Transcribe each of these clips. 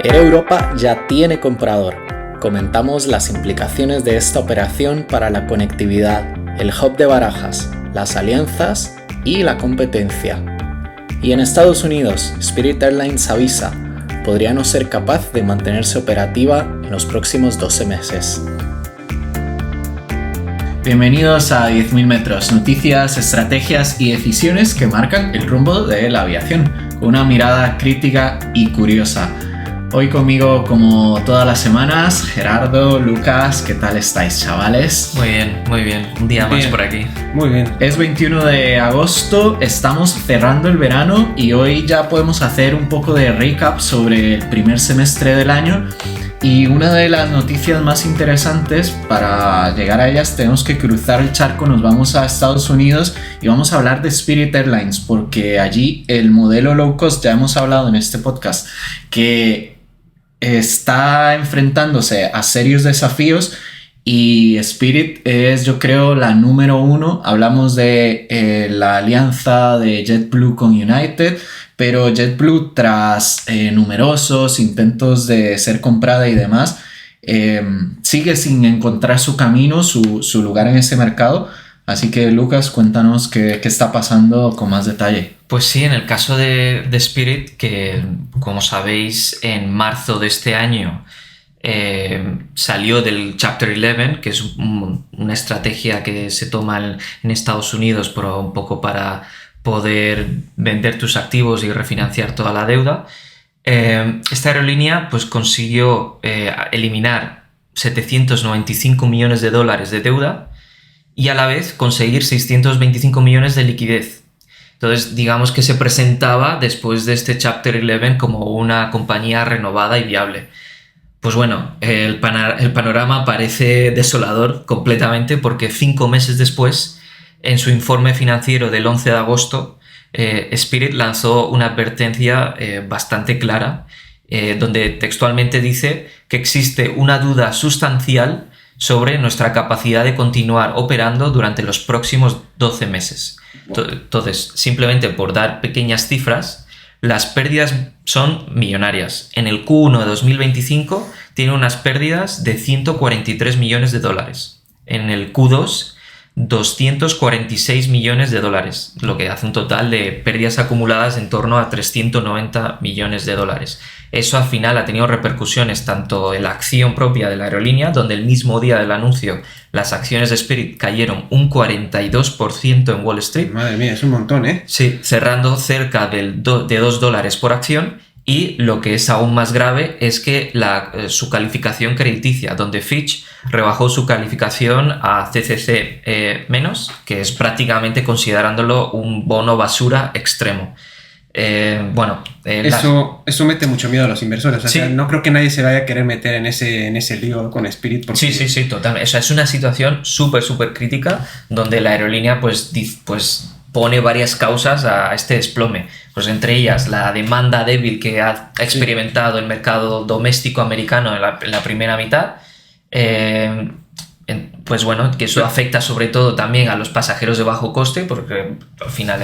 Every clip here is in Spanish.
Air Europa ya tiene comprador. Comentamos las implicaciones de esta operación para la conectividad, el hub de Barajas, las alianzas y la competencia. Y en Estados Unidos, Spirit Airlines avisa, podría no ser capaz de mantenerse operativa en los próximos 12 meses. Bienvenidos a 10.000 metros, noticias, estrategias y decisiones que marcan el rumbo de la aviación, con una mirada crítica y curiosa. Hoy conmigo, como todas las semanas, Gerardo, Lucas, ¿qué tal estáis, chavales? Muy bien, un día más por aquí. Muy bien. Es 21 de agosto, estamos cerrando el verano y hoy ya podemos hacer un poco de recap sobre el primer semestre del año. Y una de las noticias más interesantes, para llegar a ellas tenemos que cruzar el charco, nos vamos a Estados Unidos y vamos a hablar de Spirit Airlines, porque allí el modelo low cost, ya hemos hablado en este podcast, que está enfrentándose a serios desafíos y Spirit es, yo creo, la número uno. Hablamos de la alianza de JetBlue con United, pero JetBlue, tras numerosos intentos de ser comprada y demás, sigue sin encontrar su camino, su lugar en ese mercado. Así que, Lucas, cuéntanos qué está pasando con más detalle. Pues sí, en el caso de Spirit, que como sabéis, en marzo de este año salió del Chapter 11, que es una estrategia que se toma en Estados Unidos pero un poco para poder vender tus activos y refinanciar toda la deuda. Esta aerolínea pues consiguió eliminar 795 millones de dólares de deuda y a la vez conseguir 625 millones de liquidez. Entonces, digamos que se presentaba después de este Chapter 11 como una compañía renovada y viable. Pues bueno, el panorama parece desolador completamente, porque 5 meses después, en su informe financiero del 11 de agosto, Spirit lanzó una advertencia bastante clara, donde textualmente dice que existe una duda sustancial sobre nuestra capacidad de continuar operando durante los próximos 12 meses. Entonces, simplemente por dar pequeñas cifras, las pérdidas son millonarias. En el Q1 de 2025 tiene unas pérdidas de 143 millones de dólares. En el Q2, 246 millones de dólares, lo que hace un total de pérdidas acumuladas en torno a 390 millones de dólares. Eso al final ha tenido repercusiones tanto en la acción propia de la aerolínea, donde el mismo día del anuncio las acciones de Spirit cayeron un 42% en Wall Street. Madre mía, es un montón, ¿eh? Sí, cerrando cerca de $2 por acción. Y lo que es aún más grave es que su calificación crediticia, donde Fitch rebajó su calificación a CCC-, que es prácticamente considerándolo un bono basura extremo. Eso mete mucho miedo a los inversores. O sea, Sí. no creo que nadie se vaya a querer meter en ese lío con Spirit. Porque... Sí, totalmente. O sea, es una situación súper crítica, donde la aerolínea pues pone varias causas a este desplome. Pues entre ellas la demanda débil que ha experimentado el mercado doméstico americano en la primera mitad. Pues bueno, que eso afecta sobre todo también a los pasajeros de bajo coste, porque al final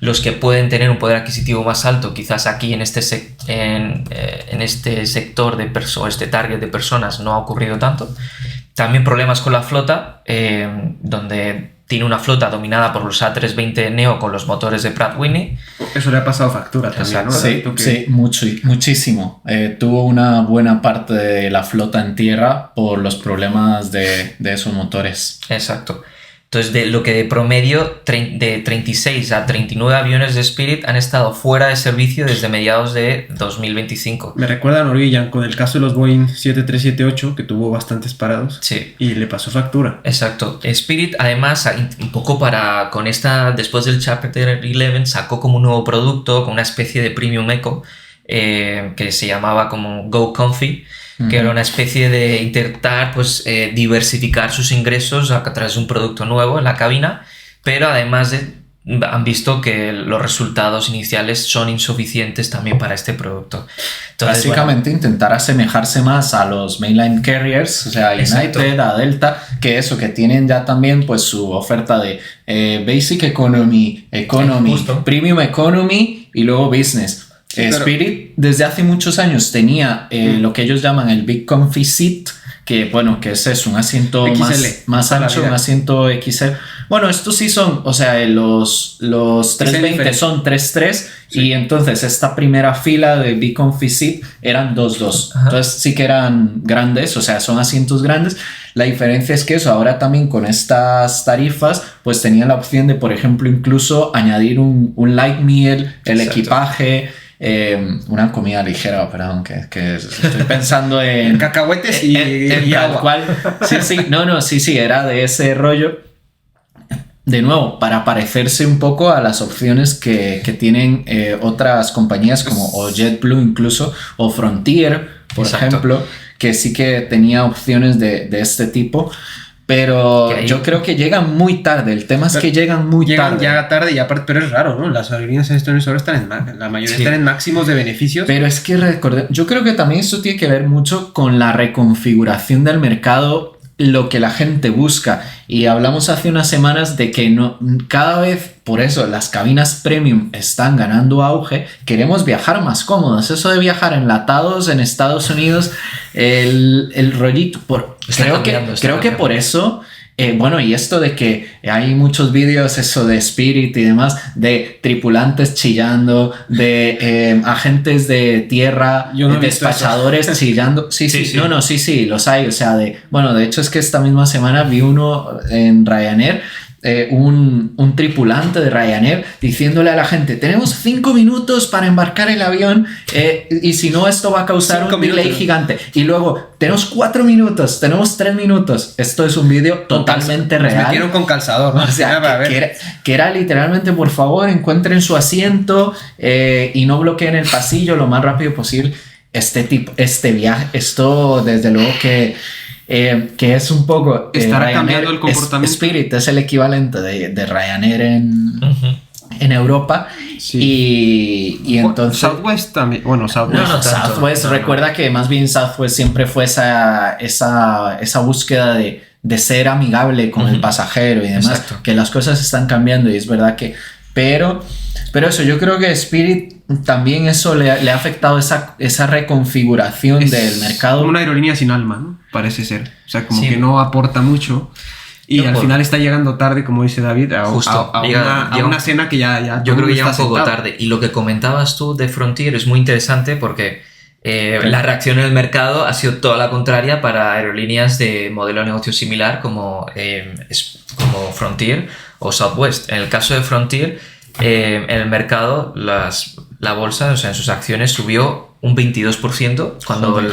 los que pueden tener un poder adquisitivo más alto, quizás aquí en este sector de este target de personas no ha ocurrido tanto. También problemas con la flota, donde tiene una flota dominada por los A320neo con los motores de Pratt & Whitney. Eso le ha pasado factura también, ¿no? Sí, muchísimo. Tuvo una buena parte de la flota en tierra por los problemas de esos motores. Exacto. Entonces, de promedio, de 36 a 39 aviones de Spirit han estado fuera de servicio desde mediados de 2025. Me recuerda a Norwegian con el caso de los Boeing 7378, que tuvo bastantes parados. Sí. Y le pasó factura. Exacto. Spirit, además, un poco después del Chapter 11, sacó como un nuevo producto, con una especie de Premium Eco, que se llamaba como Go Comfy, que era una especie de intentar diversificar sus ingresos a través de un producto nuevo en la cabina, pero además han visto que los resultados iniciales son insuficientes también para este producto. Entonces, básicamente intentar asemejarse más a los mainline carriers, o sea, a United, a Delta, que tienen ya también pues su oferta de Basic Economy, Premium Economy y luego Business. Sí, Spirit desde hace muchos años tenía lo que ellos llaman el Big Comfy Seat, que es eso, un asiento más ancho, un asiento XL. Bueno, estos sí son, o sea, los 320 son 3.3 y entonces esta primera fila de Big Comfy Seat eran 2.2. Entonces sí que eran grandes, o sea, son asientos grandes. La diferencia es que eso, ahora también con estas tarifas, pues tenía la opción de, por ejemplo, incluso añadir un light meal, el equipaje, una comida ligera, perdón, que estoy pensando en cacahuetes y agua. Cual, sí, era de ese rollo. De nuevo, para parecerse un poco a las opciones que tienen otras compañías como o JetBlue incluso, o Frontier, por ejemplo, que sí que tenía opciones de este tipo. Pero yo creo que llegan muy tarde. El tema es que llegan tarde. Llega tarde y aparte, pero es raro, ¿no? Las aerolíneas ahora están la mayoría están en máximos de beneficios. Pero es que yo creo que también esto tiene que ver mucho con la reconfiguración del mercado, lo que la gente busca. Y hablamos hace unas semanas de que cada vez, por eso, las cabinas premium están ganando auge. Queremos viajar más cómodos. Eso de viajar enlatados en Estados Unidos, el rollito. Creo que por eso... bueno, y esto de que hay muchos vídeos, eso de Spirit y demás, de tripulantes chillando, de agentes de tierra, despachadores chillando. Sí, los hay. O sea, de hecho es que esta misma semana vi uno en Ryanair, un tripulante de Ryanair diciéndole a la gente: tenemos 5 minutos para embarcar el avión y si no esto va a causar un delay gigante, y luego tenemos 4 minutos, tenemos 3 minutos. Esto es un vídeo totalmente real. Nos metieron con calzador, ¿no? O sea, que era literalmente: por favor, encuentren su asiento y no bloqueen el pasillo lo más rápido posible. Este viaje, esto desde luego que es un poco... Estará cambiando el comportamiento. Spirit es el equivalente de Ryanair en Europa. Sí. Y entonces... Southwest también. Bueno, Southwest recuerda que más bien Southwest siempre fue esa búsqueda de ser amigable con el pasajero y demás. Exacto. Que las cosas están cambiando y es verdad que... Pero eso, yo creo que Spirit también eso le ha afectado esa reconfiguración del mercado. Una aerolínea sin alma, ¿no? Parece ser. O sea, como que no aporta mucho. Y al final está llegando tarde, como dice David, a una cena que ya yo creo que ya un poco tarde. Y lo que comentabas tú de Frontier es muy interesante porque la reacción en el mercado ha sido toda la contraria para aerolíneas de modelo de negocio similar como Frontier o Southwest. En el caso de Frontier, en el mercado la bolsa, o sea, en sus acciones subió un 22%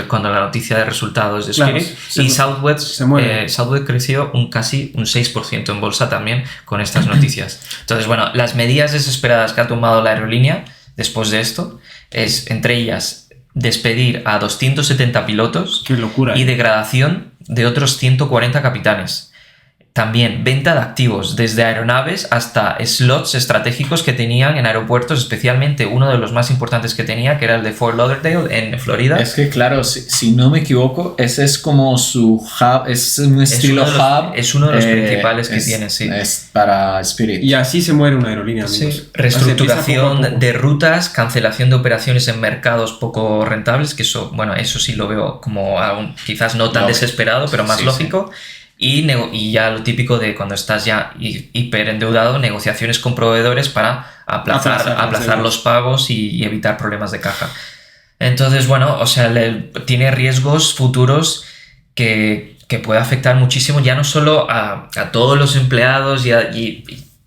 cuando la noticia de resultados de Spirit, y Southwest creció casi un 6% en bolsa también con estas noticias. Entonces, bueno, las medidas desesperadas que ha tomado la aerolínea después de esto es, entre ellas, despedir a 270 pilotos. ¡Qué locura! Y degradación de otros 140 capitanes. También venta de activos, desde aeronaves hasta slots estratégicos que tenían en aeropuertos, especialmente uno de los más importantes que tenía, que era el de Fort Lauderdale en Florida. Es que claro, si no me equivoco, ese es como su hub, es un estilo hub. Es uno de los principales que tiene, sí. Es para Spirit. Y así se muere una aerolínea, amigos. Sí. Reestructuración de rutas, cancelación de operaciones en mercados poco rentables, que eso sí lo veo como quizás no tan desesperado, pero más lógico. Sí. Y ya lo típico de cuando estás ya hiperendeudado, negociaciones con proveedores para aplazar los pagos y evitar problemas de caja. Entonces, bueno, o sea, tiene riesgos futuros que puede afectar muchísimo, ya no solo a todos los empleados,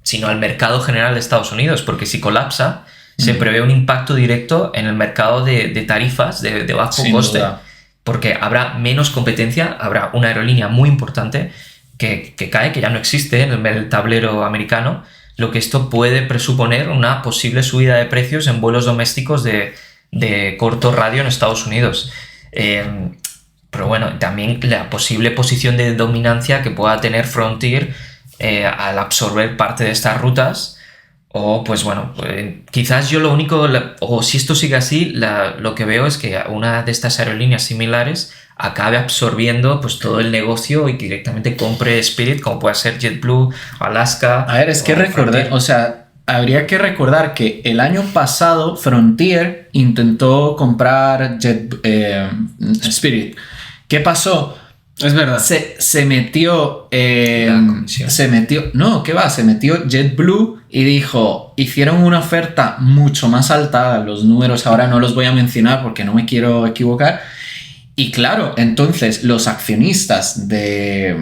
sino al mercado general de Estados Unidos, porque si colapsa, se prevé un impacto directo en el mercado de tarifas de bajo coste. Duda. Porque habrá menos competencia, habrá una aerolínea muy importante que cae, que ya no existe en el tablero americano, lo que esto puede presuponer una posible subida de precios en vuelos domésticos de corto radio en Estados Unidos. Pero bueno, también la posible posición de dominancia que pueda tener Frontier al absorber parte de estas rutas, O pues bueno, quizás yo lo único, o si esto sigue así, lo que veo es que una de estas aerolíneas similares acabe absorbiendo pues todo el negocio y que directamente compre Spirit, como puede ser JetBlue, Alaska. A ver, es que recordé, o sea, habría que recordar que el año pasado Frontier intentó comprar Spirit. ¿Qué pasó? Es verdad. Se metió. No, ¿qué va? Se metió JetBlue y dijo. Hicieron una oferta mucho más alta. Los números ahora no los voy a mencionar porque no me quiero equivocar. Y claro, entonces los accionistas de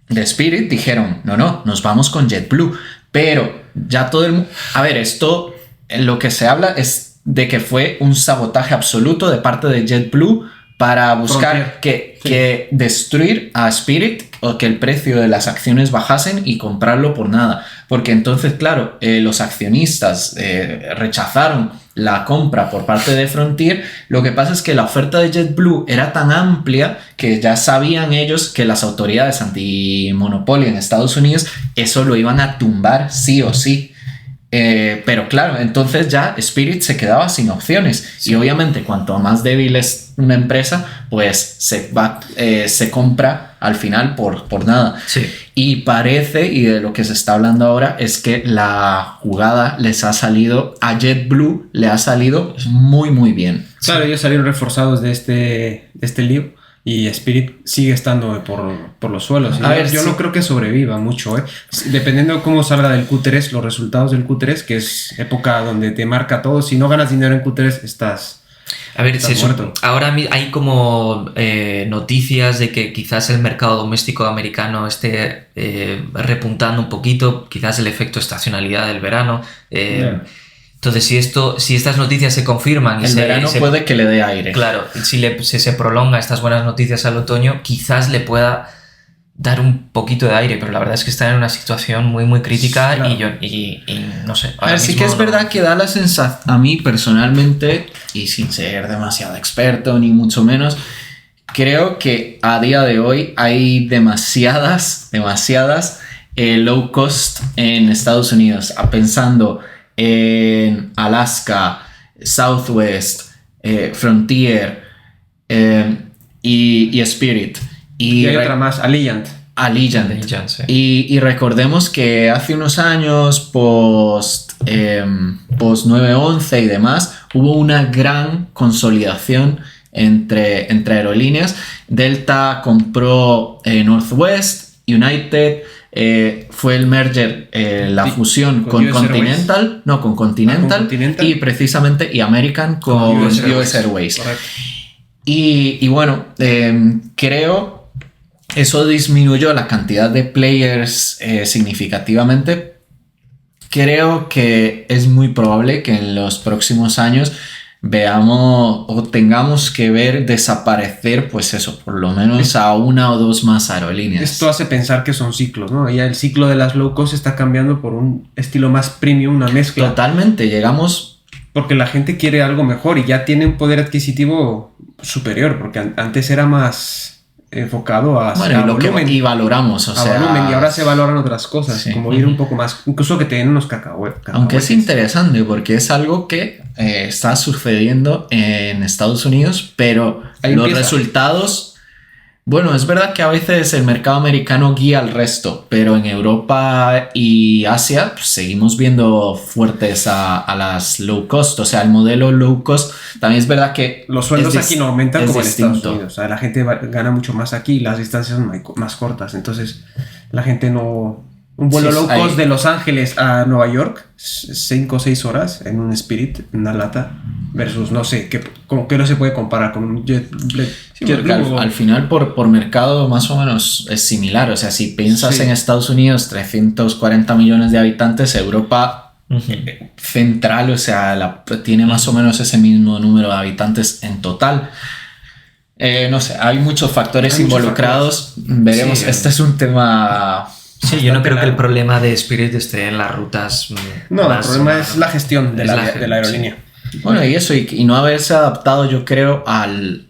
Spirit dijeron: no, nos vamos con JetBlue. Pero ya todo el mundo. A ver, esto. Lo que se habla es de que fue un sabotaje absoluto de parte de JetBlue para buscar que destruir a Spirit o que el precio de las acciones bajasen y comprarlo por nada. Porque entonces, claro, los accionistas rechazaron la compra por parte de Frontier. Lo que pasa es que la oferta de JetBlue era tan amplia que ya sabían ellos que las autoridades antimonopolio en Estados Unidos eso lo iban a tumbar sí o sí. Pero claro, entonces ya Spirit se quedaba sin opciones. Sí. Y obviamente cuanto más débil es una empresa, pues se compra al final por nada. Sí. Y parece, y de lo que se está hablando ahora, es que la jugada les ha salido, a JetBlue le ha salido muy muy bien. Claro, ellos salieron reforzados de este lío. Y Spirit sigue estando por los suelos. Yo no creo que sobreviva mucho, ¿eh? Dependiendo de cómo salga del Q3, los resultados del Q3, que es época donde te marca todo. Si no ganas dinero en Q3, estás muerto. Ahora hay como noticias de que quizás el mercado doméstico americano esté repuntando un poquito, quizás el efecto estacionalidad del verano. Entonces, si estas noticias se confirman y el verano puede que le dé aire. Claro, si se prolonga estas buenas noticias al otoño, quizás le pueda dar un poquito de aire, pero la verdad es que está en una situación muy muy crítica. Claro. y no sé. A ver, sí que es verdad que da la sensación, a mí personalmente, y sin ser demasiado experto ni mucho menos, creo que a día de hoy hay demasiadas low cost en Estados Unidos, pensando en Alaska, Southwest, Frontier y Spirit. Y hay otra más, Allegiant. Sí. Y recordemos que hace unos años, post 9/11 y demás, hubo una gran consolidación entre aerolíneas. Delta compró Northwest, United. Fue el merger, la fusión con Continental, y precisamente y American con US Airways. Y bueno, creo eso disminuyó la cantidad de players significativamente. Creo que es muy probable que en los próximos años veamos o tengamos que ver desaparecer, pues eso, por lo menos a una o dos más aerolíneas. Esto hace pensar que son ciclos, ¿no? Ya el ciclo de las low cost está cambiando por un estilo más premium, una mezcla. Totalmente, llegamos... Porque la gente quiere algo mejor y ya tiene un poder adquisitivo superior, porque antes era más enfocado a volumen. Y valoramos, volumen, y ahora se valoran otras cosas, sí. Como ir un poco más, incluso que te den unos cacahuetes. Aunque es interesante porque es algo que está sucediendo en Estados Unidos, pero los resultados... Bueno, es verdad que a veces el mercado americano guía al resto, pero en Europa y Asia pues, seguimos viendo fuertes a las low cost. O sea, el modelo low cost también es verdad que... Los sueldos aquí no aumentan como en Estados Unidos. O sea, la gente gana mucho más aquí y las distancias son más cortas. Entonces, la gente no... Un vuelo low cost de Los Ángeles a Nueva York, 5 o 6 horas en un Spirit, en una lata, versus no sé, que no se puede comparar con un JetBlue. Sí, al final por mercado más o menos es similar. O sea, si piensas en Estados Unidos, 340 millones de habitantes, Europa central, o sea, tiene más o menos ese mismo número de habitantes en total. No sé, hay muchos factores involucrados. Veremos, este es un tema... Sí, yo no creo que el problema de Spirit esté en las rutas. No, el problema es la gestión de la aerolínea. Sí. Bueno, y eso, y no haberse adaptado, yo creo, al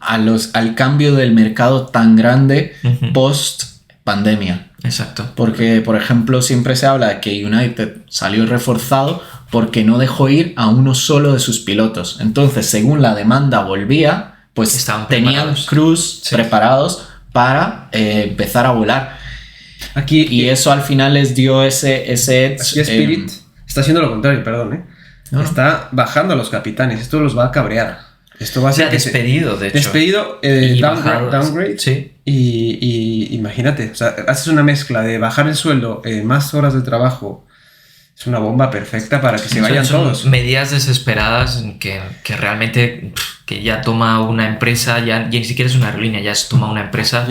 cambio del mercado tan grande post pandemia. Exacto. Porque, por ejemplo, siempre se habla de que United salió reforzado porque no dejó ir a uno solo de sus pilotos. Entonces, según la demanda volvía, pues tenían crews preparados para empezar a volar. Aquí, y eso al final les dio ese edge. Aquí Spirit está haciendo lo contrario, perdón. Está bajando a los capitanes. Esto los va a cabrear. Esto va a ser despedido, de hecho. Despedido, downgrade. Sí. Y imagínate, o sea, haces una mezcla de bajar el sueldo, más horas de trabajo. Es una bomba perfecta para que se vayan todos. Medidas desesperadas que realmente que ya toma una empresa, ya ni siquiera es una aerolínea, ya toma una empresa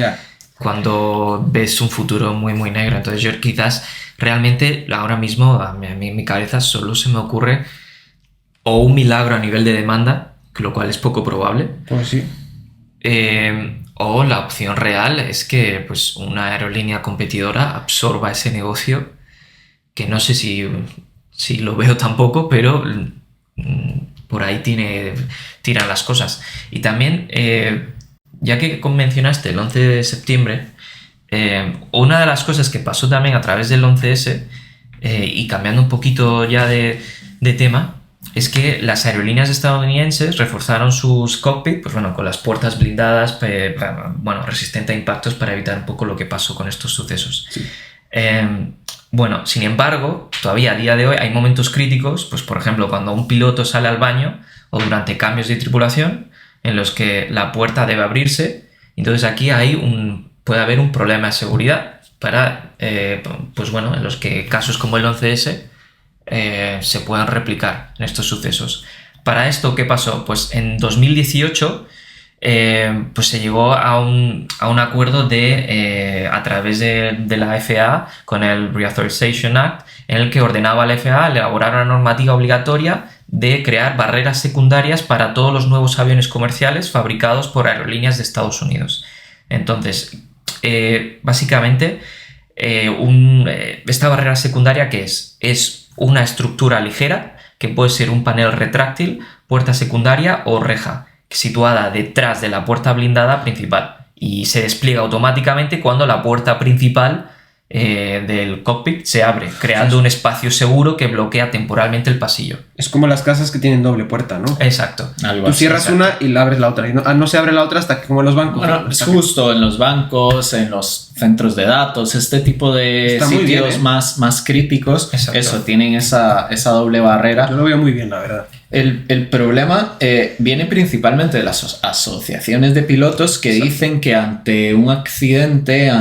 cuando ves un futuro muy muy negro. Entonces yo quizás realmente ahora mismo a mí en mi cabeza solo se me ocurre o un milagro a nivel de demanda, lo cual es poco probable. Pues sí. O la opción real es que pues, una aerolínea competidora absorba ese negocio, que no sé si lo veo tampoco, pero por ahí tiran las cosas. Y también, ya que mencionaste el 11 de septiembre, una de las cosas que pasó también a través del 11S, y cambiando un poquito ya de tema, es que las aerolíneas estadounidenses reforzaron sus cockpits, pues bueno, con las puertas blindadas, resistentes a impactos, para evitar un poco lo que pasó con estos sucesos. Sí. Bueno, sin embargo, todavía a día de hoy hay momentos críticos, pues por ejemplo, cuando un piloto sale al baño o durante cambios de tripulación en los que la puerta debe abrirse. Entonces aquí puede haber un problema de seguridad para, pues bueno, en los que casos como el 11S se puedan replicar en estos sucesos. Para esto, ¿qué pasó? Pues en 2018 pues se llegó a un acuerdo a través de la FAA con el Reauthorization Act, en el que ordenaba a la FAA elaborar una normativa obligatoria de crear barreras secundarias para todos los nuevos aviones comerciales fabricados por aerolíneas de Estados Unidos. Entonces, básicamente, esta barrera secundaria, ¿qué es? Es una estructura ligera, que puede ser un panel retráctil, puerta secundaria o reja, situada detrás de la puerta blindada principal, y se despliega automáticamente cuando la puerta principal del cockpit se abre, creando un espacio seguro que bloquea temporalmente el pasillo. Es como las casas que tienen doble puerta, ¿no? Exacto. Tú cierras una y la abres la otra, y no se abre la otra hasta que, como en los bancos. Bueno, es justo en los bancos, en los centros de datos, este tipo de sitios bien, más críticos. Exacto. Eso, tienen esa doble barrera. Yo lo veo muy bien, la verdad. El problema viene principalmente de las asociaciones de pilotos que dicen que ante un accidente,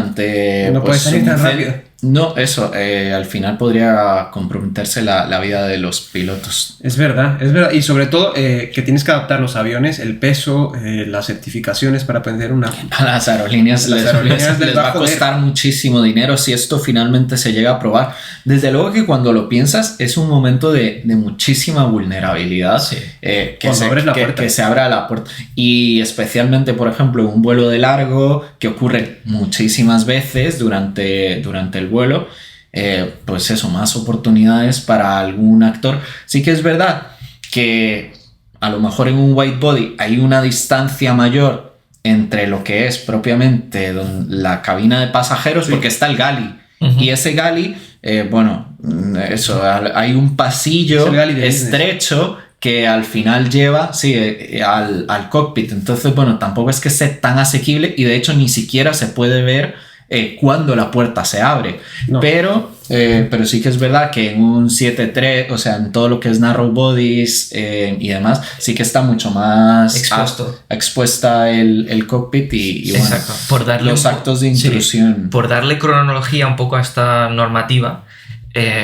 no puede salir tan rápido. No, eso, al final podría comprometerse la vida de los pilotos. Es verdad. Y sobre todo que tienes que adaptar los aviones, el peso, las certificaciones para aprender una... A las aerolíneas les va a costar muchísimo dinero si esto finalmente se llega a probar. Desde luego que cuando lo piensas es un momento de muchísima vulnerabilidad. Sí. Que se abra la puerta. Y especialmente, por ejemplo, un vuelo de largo, que ocurre muchísimas veces durante el vuelo, pues eso, más oportunidades para algún actor. Sí que es verdad que a lo mejor en un wide body hay una distancia mayor entre lo que es propiamente la cabina de pasajeros, porque está el galley. Y ese galley, hay un pasillo estrecho que al final lleva al cockpit. Entonces, tampoco es que sea tan asequible, y de hecho ni siquiera se puede ver cuando la puerta se abre. No. Pero sí que es verdad que en un 7.3, o sea, en todo lo que es narrow bodies y demás, sí que está mucho más expuesta el cockpit y exacto. Por darle los actos de intrusión. Sí, por darle cronología un poco a esta normativa,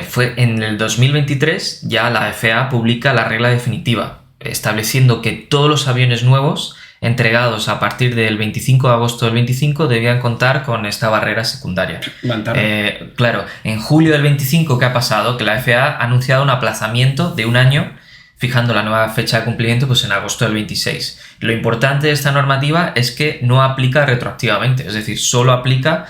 fue en el 2023 ya la FAA publica la regla definitiva, estableciendo que todos los aviones nuevos entregados a partir del 25 de agosto del 25 debían contar con esta barrera secundaria. Claro, en julio del 25, ¿qué ha pasado? Que la FAA ha anunciado un aplazamiento de un año, fijando la nueva fecha de cumplimiento pues en agosto del 26. Lo importante de esta normativa es que no aplica retroactivamente, es decir, solo aplica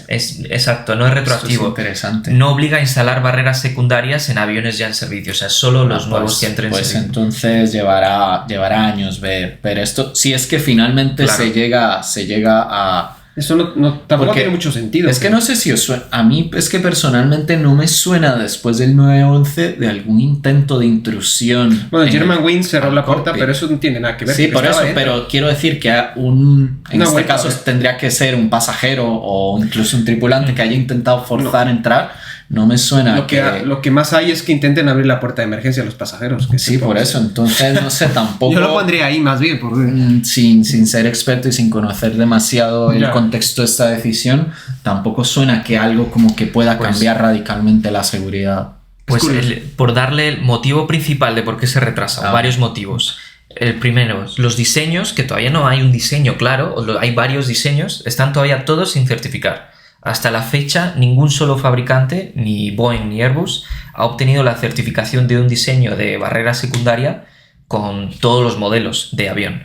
exacto, no es retroactivo. Eso es interesante. No obliga a instalar barreras secundarias en aviones ya en servicio, o sea, solo los nuevos que entren en servicio. Entonces llevará años ver esto, si es que finalmente se llega Eso tampoco tiene mucho sentido. Es que no sé si os suena. A mí es que personalmente no me suena después del 9/11 de algún intento de intrusión. Bueno, Germanwings cerró la puerta, pero eso no tiene nada que ver. Sí, por eso, pero quiero decir que en este caso tendría que ser un pasajero o incluso un tripulante que haya intentado forzar a entrar. No me suena lo que más hay es que intenten abrir la puerta de emergencia a los pasajeros. Sí, por eso. Entonces, no sé, tampoco... Yo lo pondría ahí más bien. Sin ser experto y sin conocer demasiado el contexto de esta decisión, tampoco suena que algo como que pueda cambiar radicalmente la seguridad. Pues por darle el motivo principal de por qué se retrasa, varios motivos. El primero, los diseños, que todavía no hay un diseño claro, hay varios diseños, están todavía todos sin certificar. Hasta la fecha, ningún solo fabricante, ni Boeing ni Airbus, ha obtenido la certificación de un diseño de barrera secundaria con todos los modelos de avión.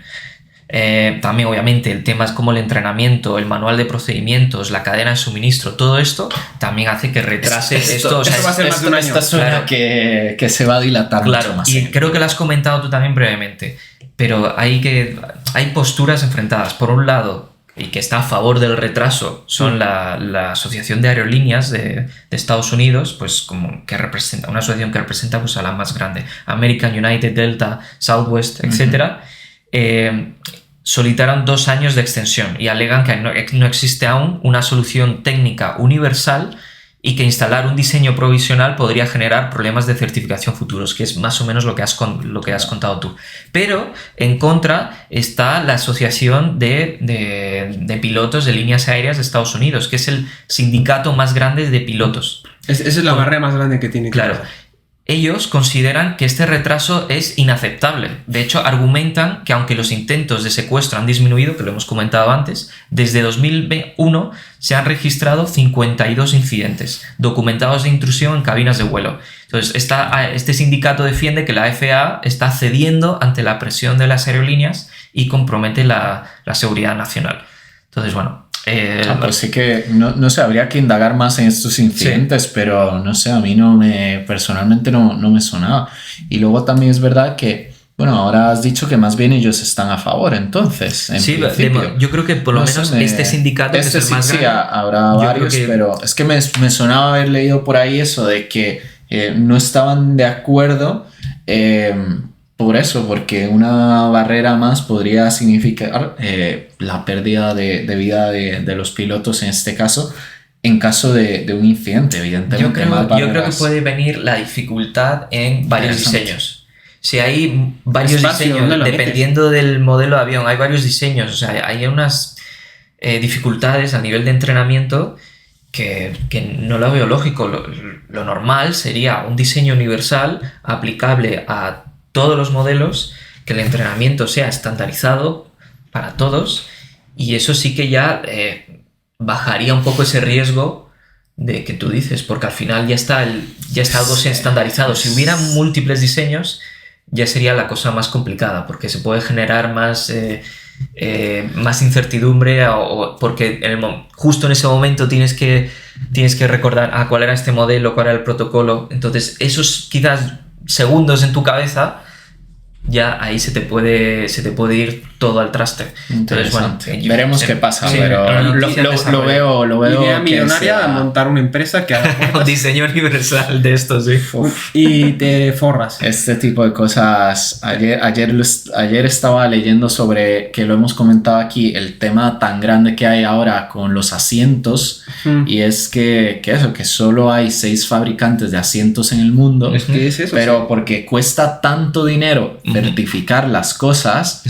También, obviamente, el tema es como el entrenamiento, el manual de procedimientos, la cadena de suministro, todo esto también hace que retrase esto. Esto va a ser más de un año. Claro, que se va a dilatar mucho más. Y creo que lo has comentado tú también brevemente, pero hay posturas enfrentadas. Por un lado, y que está a favor del retraso, son la Asociación de Aerolíneas de Estados Unidos, pues como que representa, una asociación que representa pues a la más grande, American, United, Delta, Southwest, etc. Solicitaron 2 años de extensión y alegan que no existe aún una solución técnica universal y que instalar un diseño provisional podría generar problemas de certificación futuros, que es más o menos lo que has contado tú. Pero en contra está la Asociación de Pilotos de Líneas Aéreas de Estados Unidos, que es el sindicato más grande de pilotos. Esa es la barrera más grande que tiene. Claro. Ellos consideran que este retraso es inaceptable. De hecho, argumentan que aunque los intentos de secuestro han disminuido, que lo hemos comentado antes, desde 2001 se han registrado 52 incidentes documentados de intrusión en cabinas de vuelo. Entonces, este sindicato defiende que la FAA está cediendo ante la presión de las aerolíneas y compromete la seguridad nacional. Entonces, bueno... pues sí que no sé, habría que indagar más en estos incidentes, pero no sé, a mí personalmente no me sonaba. Y luego también es verdad que, bueno, ahora has dicho que más bien ellos están a favor, entonces, en principio. Yo creo que por lo menos este sindicato es el más grande. Habrá varios, pero es que me sonaba haber leído por ahí eso de que no estaban de acuerdo. Por eso, porque una barrera más podría significar la pérdida de vida de los pilotos en este caso, en caso de un incidente, evidentemente. Yo creo que puede venir la dificultad en varios diseños. Si hay varios diseños, dependiendo del modelo de avión, hay varios diseños, o sea, hay unas dificultades a nivel de entrenamiento que no lo veo lógico. Lo normal sería un diseño universal aplicable a todos los modelos, que el entrenamiento sea estandarizado para todos, y eso sí que ya bajaría un poco ese riesgo de que tú dices, porque al final ya está algo estandarizado. Si hubiera múltiples diseños ya sería la cosa más complicada, porque se puede generar más incertidumbre, porque justo en ese momento tienes que recordar cuál era este modelo, cuál era el protocolo. Entonces esos quizás segundos en tu cabeza, ya ahí se te puede ir todo al traste. Entonces, bueno, veremos qué pasa, pero lo veo idea millonaria, montar una empresa que haga un diseño universal de estos, sí. Y te forras. Este tipo de cosas. Ayer estaba leyendo sobre, que lo hemos comentado aquí, el tema tan grande que hay ahora con los asientos, y es que solo hay 6 fabricantes de asientos en el mundo. ¿Qué es eso? Pero porque cuesta tanto dinero certificar las cosas,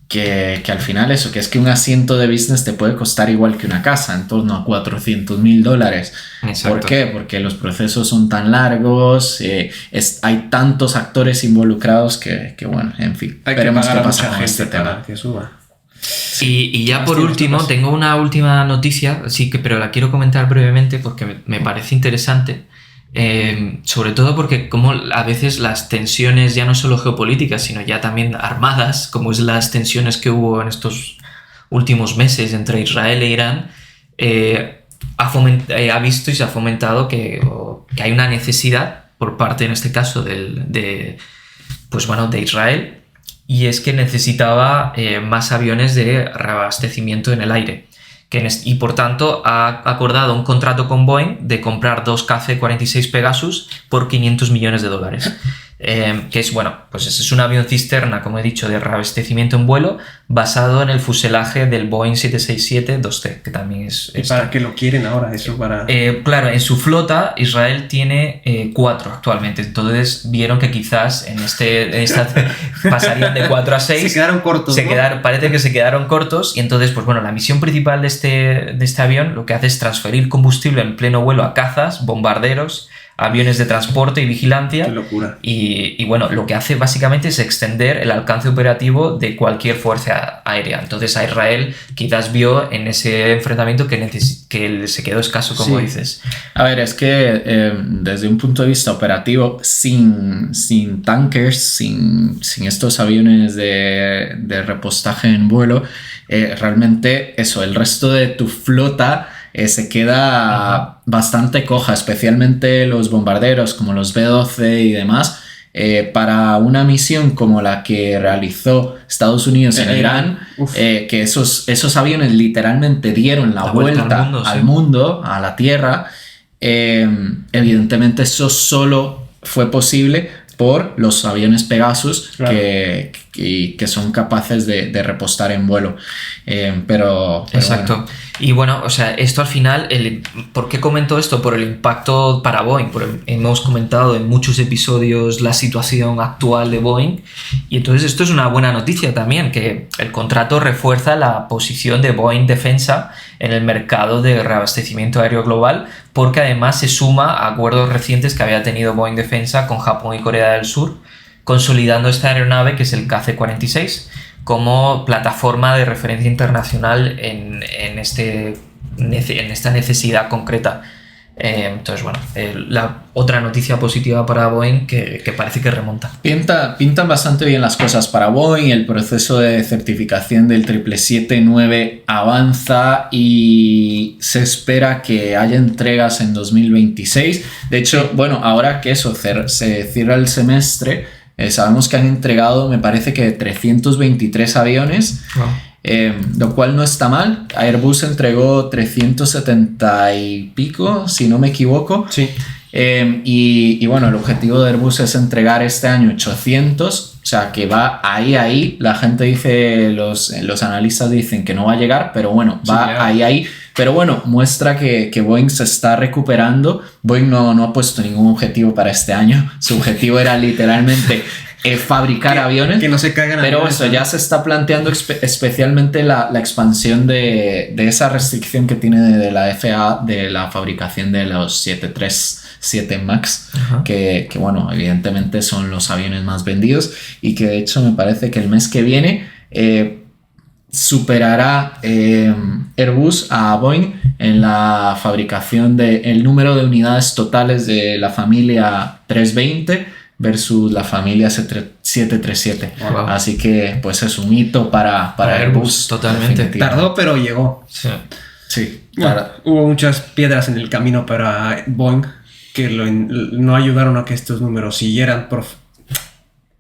que al final eso, que es que un asiento de business te puede costar igual que una casa, en torno a $400,000. ¿Por qué? Porque los procesos son tan largos, hay tantos actores involucrados que bueno, en fin, veremos qué pasa con este tema. Que suba. Y ya por último, tengo una última noticia, pero la quiero comentar brevemente porque me parece interesante. Sobre todo porque como a veces las tensiones ya no solo geopolíticas sino ya también armadas, como es las tensiones que hubo en estos últimos meses entre Israel e Irán, ha visto y se ha fomentado que hay una necesidad por parte, en este caso, de Israel, y es que necesitaba más aviones de reabastecimiento en el aire. Y por tanto ha acordado un contrato con Boeing de comprar 2 KC-46 Pegasus por $500 millones. Que es, bueno, pues es un avión cisterna, como he dicho, de reabastecimiento en vuelo, basado en el fuselaje del Boeing 767-2T, que también es... ¿Y para qué lo quieren ahora? Eso para... claro, en su flota Israel tiene 4 actualmente, entonces vieron que quizás en esta pasarían de 4 a 6. Se quedaron cortos, ¿no? Parece que se quedaron cortos, y entonces, pues bueno, la misión principal de este avión lo que hace es transferir combustible en pleno vuelo a cazas, bombarderos, aviones de transporte y vigilancia. ¡Qué locura! Y bueno, lo que hace básicamente es extender el alcance operativo de cualquier fuerza aérea. Entonces a Israel quizás vio en ese enfrentamiento que se quedó escaso, como dices. A ver, es que desde un punto de vista operativo, sin tankers, sin estos aviones de repostaje en vuelo, realmente eso, el resto de tu flota se queda bastante coja, especialmente los bombarderos como los B-12 y demás. Para una misión como la que realizó Estados Unidos en Irán, que esos aviones literalmente dieron la vuelta al mundo, a la Tierra, evidentemente eso solo fue posible por los aviones Pegasus, claro, que son capaces de repostar en vuelo. Pero exacto. Bueno. Y bueno, o sea, esto al final, ¿por qué comento esto? Por el impacto para Boeing. Hemos comentado en muchos episodios la situación actual de Boeing, y entonces esto es una buena noticia también, que el contrato refuerza la posición de Boeing Defensa en el mercado de reabastecimiento aéreo global, porque además se suma a acuerdos recientes que había tenido Boeing Defensa con Japón y Corea del Sur, consolidando esta aeronave, que es el KC-46, como plataforma de referencia internacional en esta necesidad concreta. Entonces, bueno, la otra noticia positiva para Boeing que parece que remonta. Pintan bastante bien las cosas para Boeing. El proceso de certificación del 777-9 avanza y se espera que haya entregas en 2026. De hecho, bueno, ahora que eso se cierra el semestre, sabemos que han entregado, me parece que 323 aviones. Wow. Lo cual no está mal. Airbus entregó 370 y pico, si no me equivoco. Sí. Y bueno, el objetivo de Airbus es entregar este año 800, o sea que va ahí. La gente dice, los analistas dicen que no va a llegar, pero bueno, va ahí. Pero bueno, muestra que Boeing se está recuperando. Boeing no ha puesto ningún objetivo para este año. Su objetivo era literalmente fabricar aviones. Que no se caigan. Pero eso, ya se está planteando especialmente la expansión de esa restricción que tiene de la FAA de la fabricación de los 737 MAX, que bueno, evidentemente son los aviones más vendidos, y que de hecho me parece que el mes que viene superará Airbus a Boeing en la fabricación del número de unidades totales de la familia 320 versus la familia 737. Wow. Así que pues es un hito para Airbus. Totalmente. Tardó, pero llegó. Sí. Bueno, hubo muchas piedras en el camino para Boeing que no ayudaron a que estos números siguieran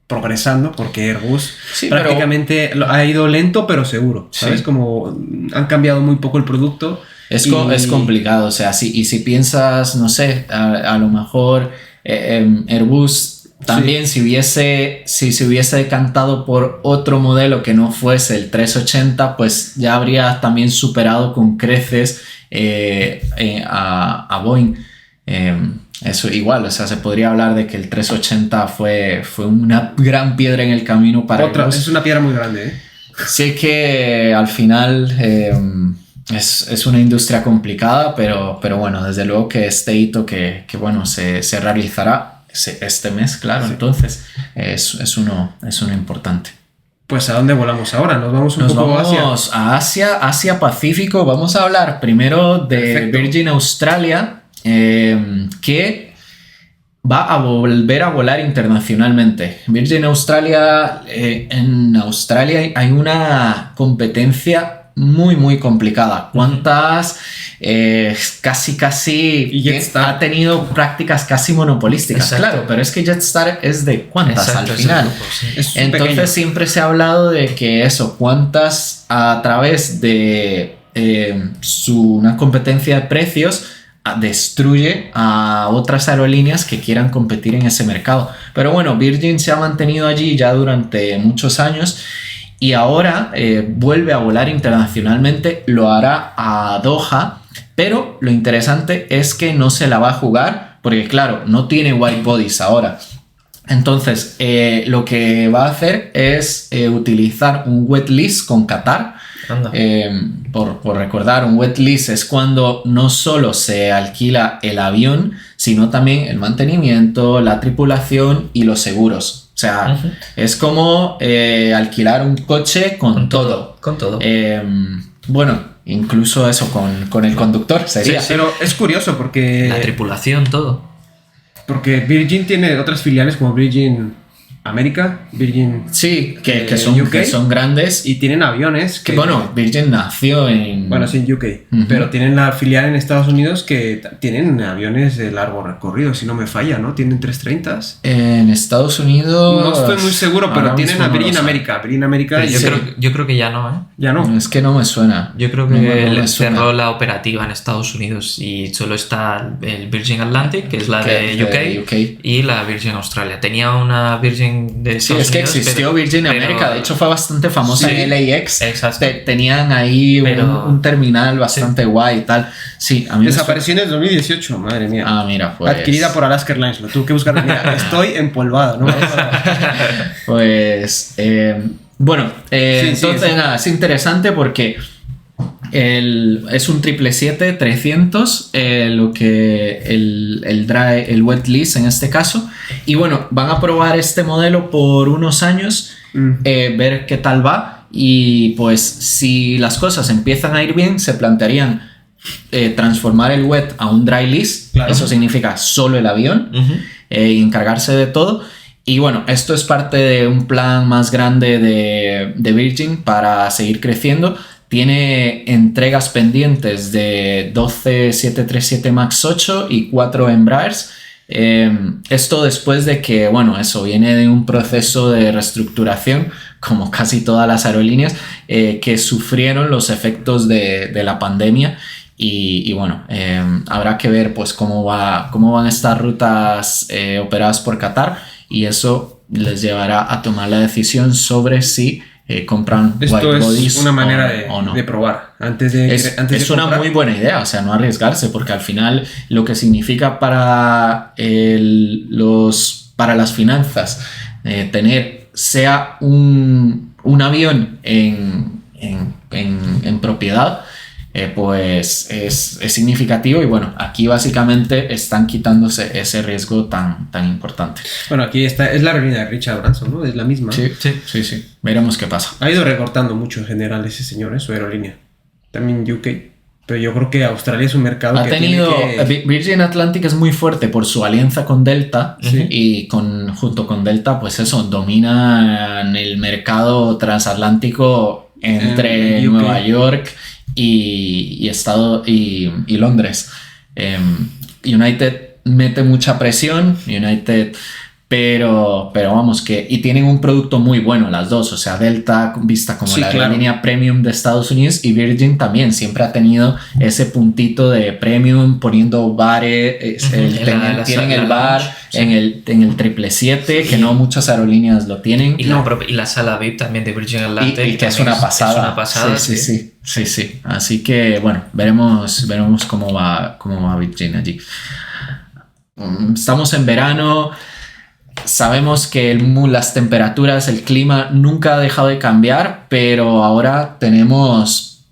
progresando, porque Airbus prácticamente ha ido lento pero seguro, ¿sabes? Como han cambiado muy poco el producto. Es complicado, o sea, si piensas, no sé, a lo mejor Airbus también, si se hubiese decantado por otro modelo que no fuese el 380, pues ya habría también superado con creces a Boeing. Eso igual, o sea, se podría hablar de que el 380 fue una gran piedra en el camino para Airbus. Es una piedra muy grande, ¿eh? Sí que al final es una industria complicada, pero bueno, desde luego que este hito que bueno, se realizará este mes, claro, sí. Entonces es uno importante. Pues ¿a dónde volamos ahora? Nos vamos a Asia Pacífico. Vamos a hablar primero de Perfecto. Virgin Australia, que va a volver a volar internacionalmente. Virgin Australia, en Australia hay una competencia muy, muy complicada. ¿Cuántas? Casi ha tenido prácticas casi monopolísticas. Exacto. Claro, pero es que Jetstar es de cuántas. Exacto, al final. Grupo, sí. Entonces pequeño. Siempre se ha hablado de que eso, cuántas a través de una competencia de precios destruye a otras aerolíneas que quieran competir en ese mercado. Pero bueno, Virgin se ha mantenido allí ya durante muchos años y ahora vuelve a volar internacionalmente, lo hará a Doha, pero lo interesante es que no se la va a jugar porque claro, no tiene white bodies ahora. Entonces lo que va a hacer es utilizar un wet lease con Qatar. Por recordar, un wet lease es cuando no solo se alquila el avión, sino también el mantenimiento, la tripulación y los seguros. O sea, es como alquilar un coche con todo. Con todo. Bueno, incluso eso con el conductor sería. Sí, pero es curioso porque... La tripulación, todo. Porque Virgin tiene otras filiales como Virgin América, Virgin... Sí, que son grandes. Y tienen aviones que... Bueno, Virgin nació en... Bueno, sí, en UK. Pero tienen la filial en Estados Unidos que tienen aviones de largo recorrido, si no me falla, ¿no? Tienen 330s. En Estados Unidos... No estoy muy seguro, pero tienen a Virgin América. Virgin América... Yo creo que ya no, ¿eh? Ya no. Es que no me suena. Yo creo que cerró la operativa en Estados Unidos y solo está el Virgin Atlantic, que es la de UK, y la Virgin Australia. Tenía una Virgin de Estados Unidos, que existió Virgin América, de hecho fue bastante famosa en LAX. Exacto. Tenían ahí un terminal bastante guay y tal. Sí, a mí desapareció en el 2018, madre mía. Ah, mira, pues... Adquirida por Alaska Airlines, lo tuve que buscar. Mira, estoy empolvado, ¿no? Pues... bueno, entonces nada, es interesante porque... es un 777-300 lo que el wet lease en este caso, y bueno, van a probar este modelo por unos años, ver qué tal va, y pues si las cosas empiezan a ir bien se plantearían transformar el wet a un dry lease. Claro. Eso significa solo el avión y encargarse de todo. Y bueno, esto es parte de un plan más grande de Virgin para seguir creciendo. Tiene entregas pendientes de 12 737 MAX 8 y 4 Embraers. Esto después de que, bueno, eso viene de un proceso de reestructuración, como casi todas las aerolíneas, que sufrieron los efectos de la pandemia. Y bueno, habrá que ver pues cómo van estas rutas operadas por Qatar, y eso les llevará a tomar la decisión sobre si compran white bodies. Esto es una manera de probar. Es una muy buena idea, o sea, no arriesgarse, porque al final lo que significa para las finanzas tener sea un avión en propiedad, pues es significativo. Y bueno, aquí básicamente están quitándose ese riesgo tan importante. Bueno, aquí es la aerolínea de Richard Branson, ¿no? Es la misma. Sí. Veremos qué pasa. Ha ido recortando mucho en general ese señor, su aerolínea. También UK. Pero yo creo que Australia es un mercado Virgin Atlantic es muy fuerte por su alianza con Delta, y junto con Delta, pues eso, dominan el mercado transatlántico entre Nueva York y Londres. United mete mucha presión, pero vamos, y tienen un producto muy bueno las dos. O sea, Delta vista como la aerolínea premium de Estados Unidos, y Virgin también siempre ha tenido ese puntito de premium, poniendo bares, tienen el bar en el 777, que no muchas aerolíneas lo tienen. Y la sala VIP también de Virgin Atlantic, y que es una pasada. Sí. Así que bueno, veremos cómo va Virgin allí. Estamos en verano. Sabemos que las temperaturas, el clima nunca ha dejado de cambiar, pero ahora tenemos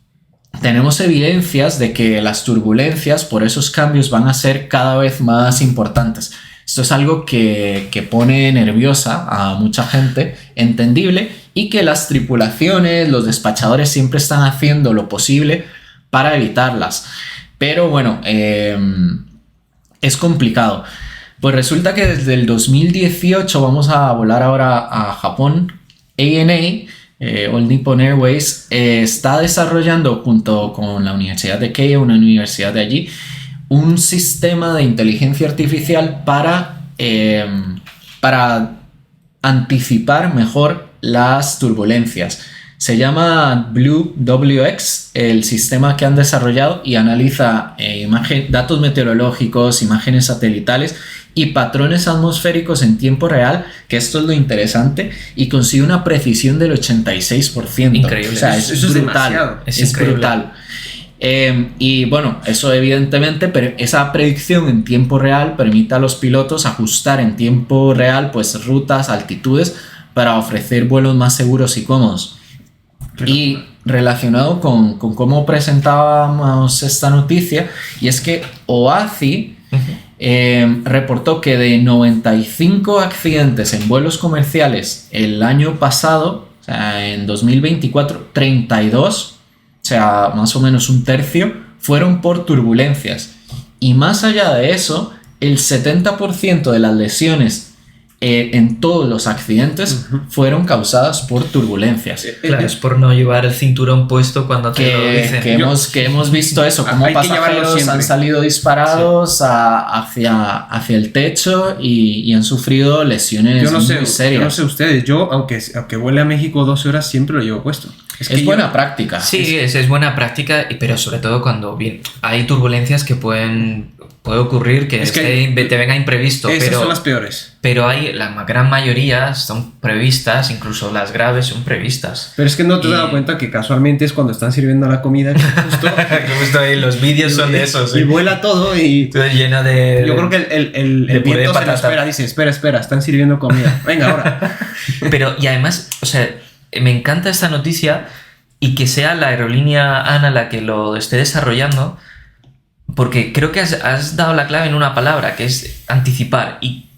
evidencias de que las turbulencias por esos cambios van a ser cada vez más importantes. Esto es algo que pone nerviosa a mucha gente, entendible, y que las tripulaciones, los despachadores siempre están haciendo lo posible para evitarlas. Pero bueno, es complicado. Pues resulta que desde el 2018, vamos a volar ahora a Japón, ANA All Nippon Airways, está desarrollando junto con la Universidad de Keio, una universidad de allí, un sistema de inteligencia artificial para anticipar mejor las turbulencias. Se llama BlueWX, el sistema que han desarrollado, y analiza datos meteorológicos, imágenes satelitales y patrones atmosféricos en tiempo real, que esto es lo interesante, y consigue una precisión del 86%. Increíble. O sea, eso es brutal. Es brutal. Y bueno, eso evidentemente, pero esa predicción en tiempo real permite a los pilotos ajustar en tiempo real pues rutas, altitudes, para ofrecer vuelos más seguros y cómodos. Y relacionado con cómo presentábamos esta noticia, y es que OACI reportó que de 95 accidentes en vuelos comerciales el año pasado, o sea, en 2024, 32, o sea, más o menos un tercio, fueron por turbulencias. Y más allá de eso, el 70% de las lesiones en todos los accidentes fueron causadas por turbulencias. Claro, es por no llevar el cinturón puesto cuando te lo dicen. Que hemos visto eso, como pasajeros han salido disparados hacia el techo y han sufrido lesiones muy serias. Yo no sé ustedes, aunque vuele a México 12 horas, siempre lo llevo puesto. Es buena práctica. Sí, es buena práctica, pero sobre todo cuando hay turbulencias que puede ocurrir que te venga imprevisto. Esas son las peores. Pero la gran mayoría son previstas, incluso las graves son previstas. Pero es que no te has dado cuenta que casualmente es cuando están sirviendo la comida. Justo ahí los vídeos son de esos. Y vuela todo y... Todo lleno de... Yo creo que el viento se lo espera, dice, espera, están sirviendo comida. Venga, ahora. Pero, y además, o sea, me encanta esta noticia y que sea la aerolínea ANA la que lo esté desarrollando, porque creo que has dado la clave en una palabra, que es anticipar, y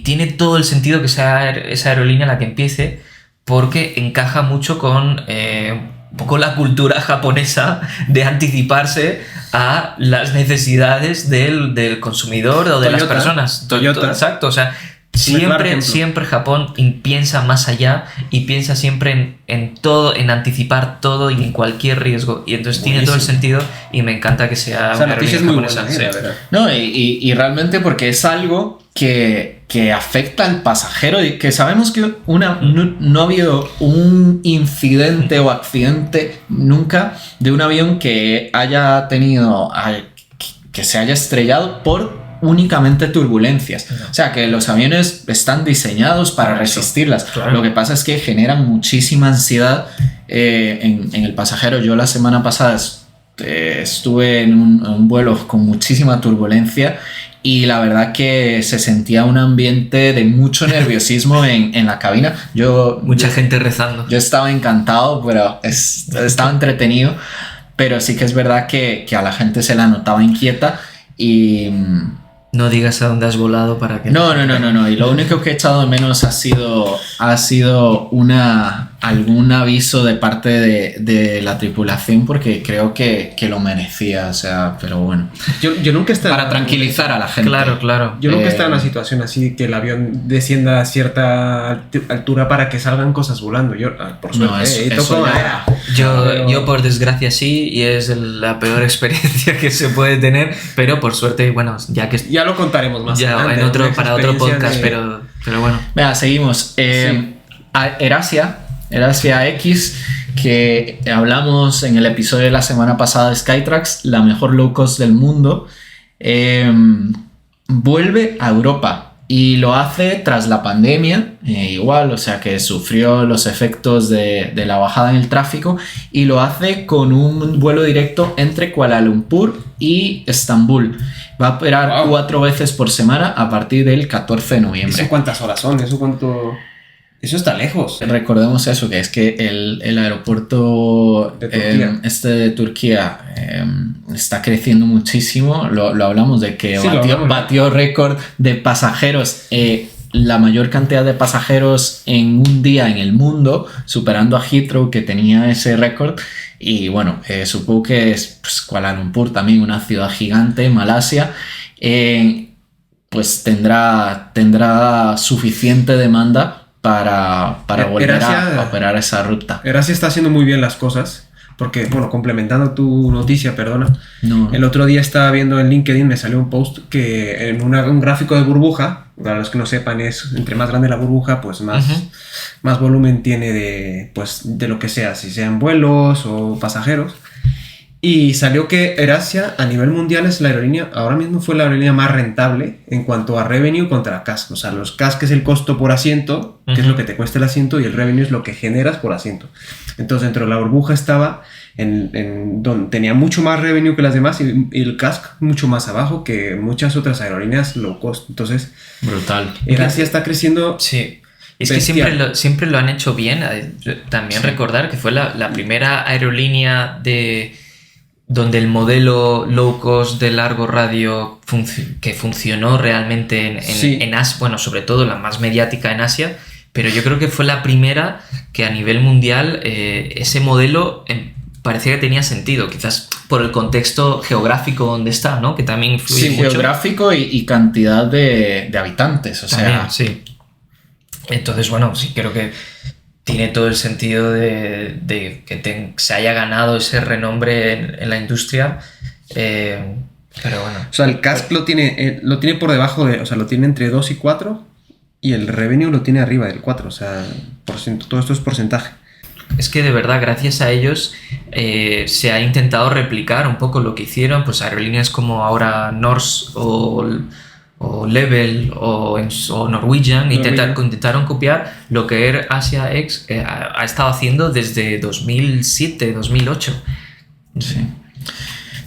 tiene todo el sentido que sea esa aerolínea la que empiece, porque encaja mucho con un poco la cultura japonesa de anticiparse a las necesidades del consumidor o de las personas. Toyota. Exacto, o sea, siempre Japón piensa más allá y piensa siempre en todo, en anticipar todo y en cualquier riesgo. Y entonces tiene todo el sentido y me encanta que sea una noticia muy buena. No, y realmente porque es algo que afecta al pasajero, y que sabemos que no ha habido un incidente o accidente nunca de un avión que haya tenido, que se haya estrellado por únicamente turbulencias. O sea, que los aviones están diseñados para resistirlas. Claro. Lo que pasa es que generan muchísima ansiedad en el pasajero. Yo la semana pasada estuve en un vuelo con muchísima turbulencia y la verdad que se sentía un ambiente de mucho nerviosismo en la cabina. Mucha gente rezando. Yo estaba encantado, pero estaba entretenido, pero sí que es verdad que a la gente se la notaba inquieta y... No digas a dónde has volado para que... No. Y lo único que he echado de menos ha sido algún aviso de parte de la tripulación, porque creo que lo merecía, o sea, pero bueno. Yo nunca he estado... Para tranquilizar a la gente. Claro. Yo nunca he estado en una situación así, que el avión descienda a cierta altura para que salgan cosas volando. Yo, por suerte, yo por desgracia sí, y es la peor experiencia que se puede tener, pero por suerte, bueno, ya lo contaremos más adelante, para otro podcast, pero bueno. Venga, seguimos. AirAsia X, que hablamos en el episodio de la semana pasada de Skytrax, la mejor low cost del mundo, vuelve a Europa y lo hace tras la pandemia, igual, o sea que sufrió los efectos de la bajada en el tráfico, y lo hace con un vuelo directo entre Kuala Lumpur y Estambul. Va a operar 4 veces por semana a partir del 14 de noviembre. ¿Eso cuántas horas son? Eso está lejos. Recordemos eso, que es que el aeropuerto de Turquía está creciendo muchísimo. Lo hablamos de que batió récord de pasajeros, la mayor cantidad de pasajeros en un día en el mundo, superando a Heathrow, que tenía ese récord. Y bueno, supongo que es Kuala Lumpur, también una ciudad gigante, Malasia, pues tendrá suficiente demanda para volver a operar esa ruta. AirAsia está haciendo muy bien las cosas. Porque, bueno, complementando tu noticia, perdona. No. El otro día estaba viendo en LinkedIn, me salió un post que en un gráfico de burbuja, para los que no sepan, es entre más grande la burbuja, pues más volumen tiene de lo que sea, si sean vuelos o pasajeros. Y salió que AirAsia a nivel mundial es la aerolínea, ahora mismo fue la aerolínea más rentable en cuanto a revenue contra CASK. O sea, los CASK es el costo por asiento, que es lo que te cuesta el asiento, y el revenue es lo que generas por asiento. Entonces, dentro de la burbuja estaba en donde tenía mucho más revenue que las demás y el CASK mucho más abajo que muchas otras aerolíneas low cost. Entonces, brutal. AirAsia está creciendo. Sí. Es que siempre lo han hecho bien. También recordar que fue la primera aerolínea donde el modelo low cost de largo radio que funcionó realmente en Asia, bueno, sobre todo la más mediática en Asia, pero yo creo que fue la primera que a nivel mundial ese modelo parecía que tenía sentido, quizás por el contexto geográfico donde está, ¿no? Que también influye mucho. Geográfico y cantidad de habitantes, o también, sea... sí. Entonces, bueno, sí creo que tiene todo el sentido de que se haya ganado ese renombre en la industria, pero bueno. O sea, el CASK lo tiene por debajo o sea, lo tiene entre 2 y 4 y el revenue lo tiene arriba del 4, o sea, todo esto es porcentaje. Es que de verdad, gracias a ellos se ha intentado replicar un poco lo que hicieron pues aerolíneas como ahora Norse o Level o Norwegian. Intentaron copiar lo que AirAsia X ha estado haciendo desde 2007, 2008. Sí.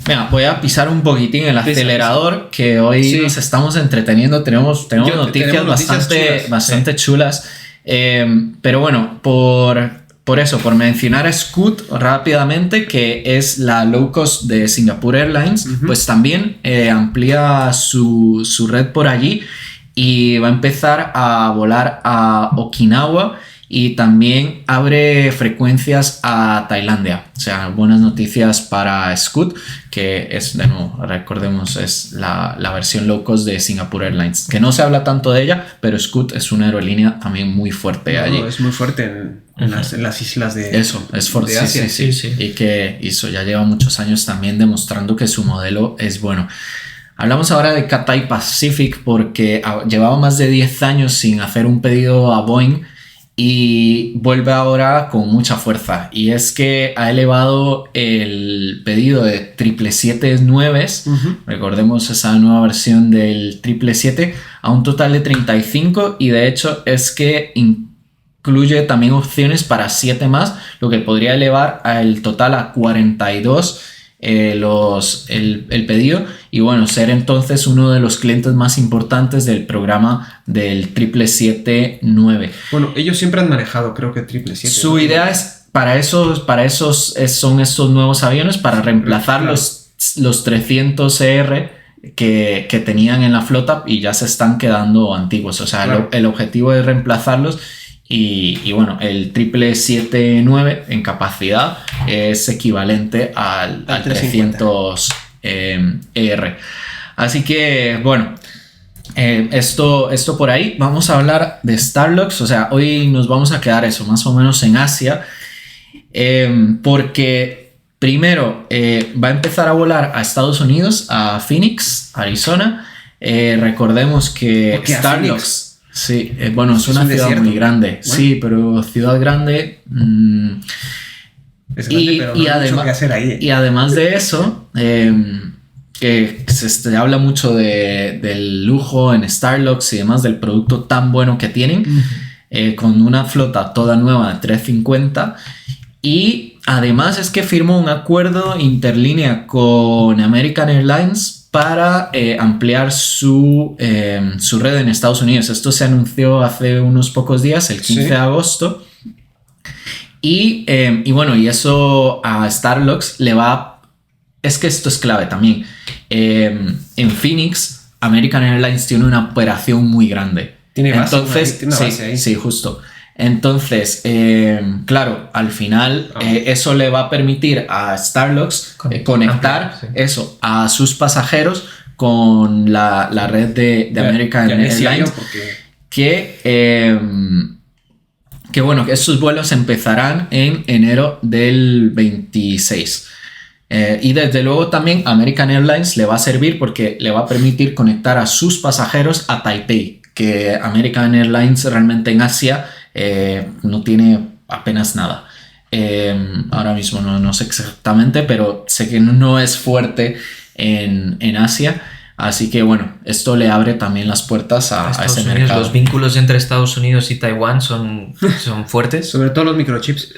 Venga, voy a pisar un poquitín el acelerador, que hoy nos estamos entreteniendo, tenemos noticias bastante chulas. Pero bueno, por eso, por mencionar a Scoot rápidamente, que es la low cost de Singapore Airlines, pues también amplía su red por allí y va a empezar a volar a Okinawa y también abre frecuencias a Tailandia. O sea, buenas noticias para Scoot, que es, de nuevo, recordemos, es la versión low cost de Singapore Airlines, que no se habla tanto de ella, pero Scoot es una aerolínea también muy fuerte allí. Es muy fuerte en las islas de eso, es fuerte, de Asia. Sí. Y que eso ya lleva muchos años también demostrando que su modelo es bueno. Hablamos ahora de Cathay Pacific porque llevaba más de 10 años sin hacer un pedido a Boeing y vuelve ahora con mucha fuerza, y es que ha elevado el pedido de 777-9, recordemos esa nueva versión del 777, a un total de 35, y de hecho es que incluye también opciones para 7 más, lo que podría elevar el total a 42 el pedido, y bueno, ser entonces uno de los clientes más importantes del programa del 777-9. Bueno, ellos siempre han manejado, creo que 777. Su idea es para esos son estos nuevos aviones para reemplazar los 300ER que tenían en la flota y ya se están quedando antiguos. O sea, el objetivo es reemplazarlos. Y bueno, el 777-9 en capacidad es equivalente al 300 ER. Así que bueno, esto por ahí. Vamos a hablar de Starlux. O sea, hoy nos vamos a quedar más o menos en Asia, porque primero va a empezar a volar a Estados Unidos, a Phoenix, Arizona. Recordemos que Starlux... Sí, bueno, es una ciudad muy grande. Bueno. Sí, pero ciudad grande. Es grande, pero no hay mucho que hacer ahí. Y además de eso, que se habla mucho del lujo en Starlux y demás, del producto tan bueno que tienen, con una flota toda nueva de 350. Y además es que firmó un acuerdo interlínea con American Airlines para ampliar su red en Estados Unidos. Esto se anunció hace unos pocos días, el 15 de agosto. Y bueno, y eso a Starlux le va... Es que esto es clave también. En Phoenix, American Airlines tiene una operación muy grande. ¿Tiene base? Entonces, ¿Tiene una base ahí? Sí, justo. Entonces, claro, al final eso le va a permitir a Starlux conectar eso a sus pasajeros con la red de American Airlines, que que bueno, que estos vuelos empezarán en enero del 26. Y desde luego también American Airlines le va a servir porque le va a permitir conectar a sus pasajeros a Taipei, que American Airlines realmente en Asia no tiene apenas nada. Ahora mismo no sé exactamente, pero sé que no es fuerte en Asia. Así que bueno, esto le abre también las puertas a ese mercado. Los vínculos entre Estados Unidos y Taiwán son fuertes. Sobre todo los microchips.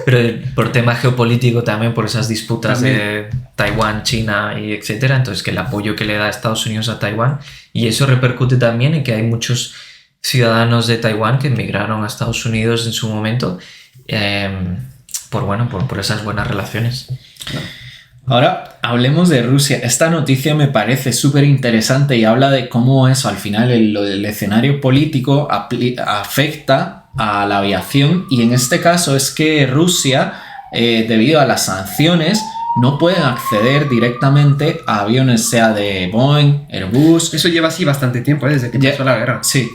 Pero por tema geopolítico también, por esas disputas de Taiwán, China y etcétera. Entonces, que el apoyo que le da Estados Unidos a Taiwán. Y eso repercute también en que hay muchos ciudadanos de Taiwán que emigraron a Estados Unidos en su momento por esas buenas relaciones. Claro. Ahora hablemos de Rusia. Esta noticia me parece súper interesante y habla de cómo eso al final el escenario político afecta a la aviación, y en este caso es que Rusia, debido a las sanciones, no pueden acceder directamente a aviones sea de Boeing, Airbus. Eso lleva así bastante tiempo, desde que empezó la guerra. Sí.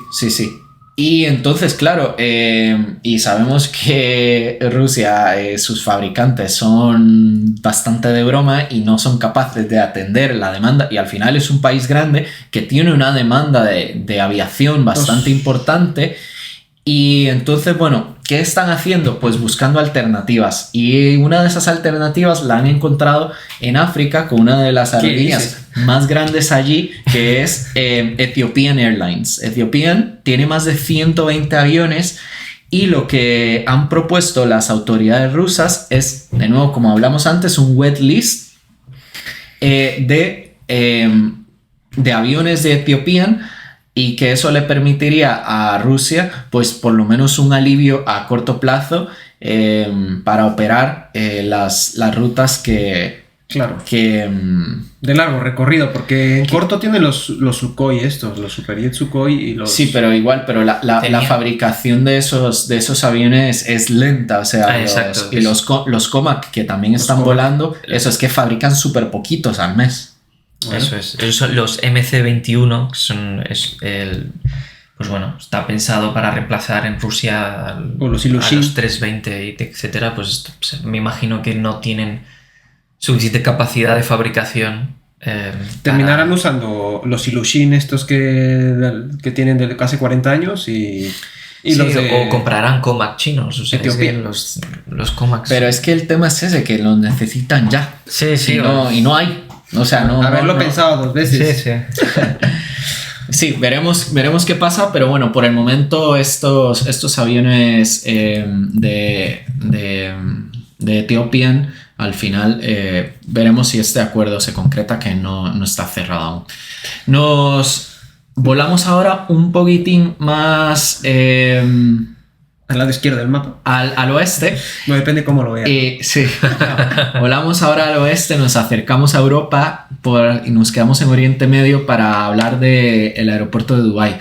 Y entonces, claro, y sabemos que Rusia, sus fabricantes son bastante de broma y no son capaces de atender la demanda, y al final es un país grande que tiene una demanda de aviación bastante importante. Y entonces, bueno, ¿qué están haciendo? Pues buscando alternativas. Y una de esas alternativas la han encontrado en África con una de las aerolíneas más grandes allí, que es Ethiopian Airlines. Ethiopian tiene más de 120 aviones, y lo que han propuesto las autoridades rusas es, de nuevo, como hablamos antes, un wet list de aviones de Ethiopian, y que eso le permitiría a Rusia pues por lo menos un alivio a corto plazo para operar las rutas que... Claro. De largo recorrido, porque en corto tienen los Sukhoi estos, los Superjet Sukhoi y los... Sí, pero igual, pero la fabricación de esos aviones es lenta, o sea, los Comac que también están volando, eso es que fabrican súper poquitos al mes. Bueno. Eso es. Esos son los MC-21, pues bueno, está pensado para reemplazar en Rusia a los 320, etcétera. Pues me imagino que no tienen suficiente capacidad de fabricación. Terminarán usando los Ilyushin estos que tienen de casi 40 años y o comprarán Comac chinos, o sea, los Comacs. Pero es que el tema es ese, que los necesitan ya. Sí. Y no hay. O sea, haberlo pensado 2 veces. Sí. Sí, veremos qué pasa, pero bueno, por el momento estos aviones de Ethiopian, al final veremos si este acuerdo se concreta, que no está cerrado aún. Nos volamos ahora un poquitín más... al lado izquierdo del mapa. Al oeste. No, depende cómo lo veas. Sí. Volamos ahora al oeste, nos acercamos a Europa y nos quedamos en Oriente Medio para hablar del aeropuerto de Dubái.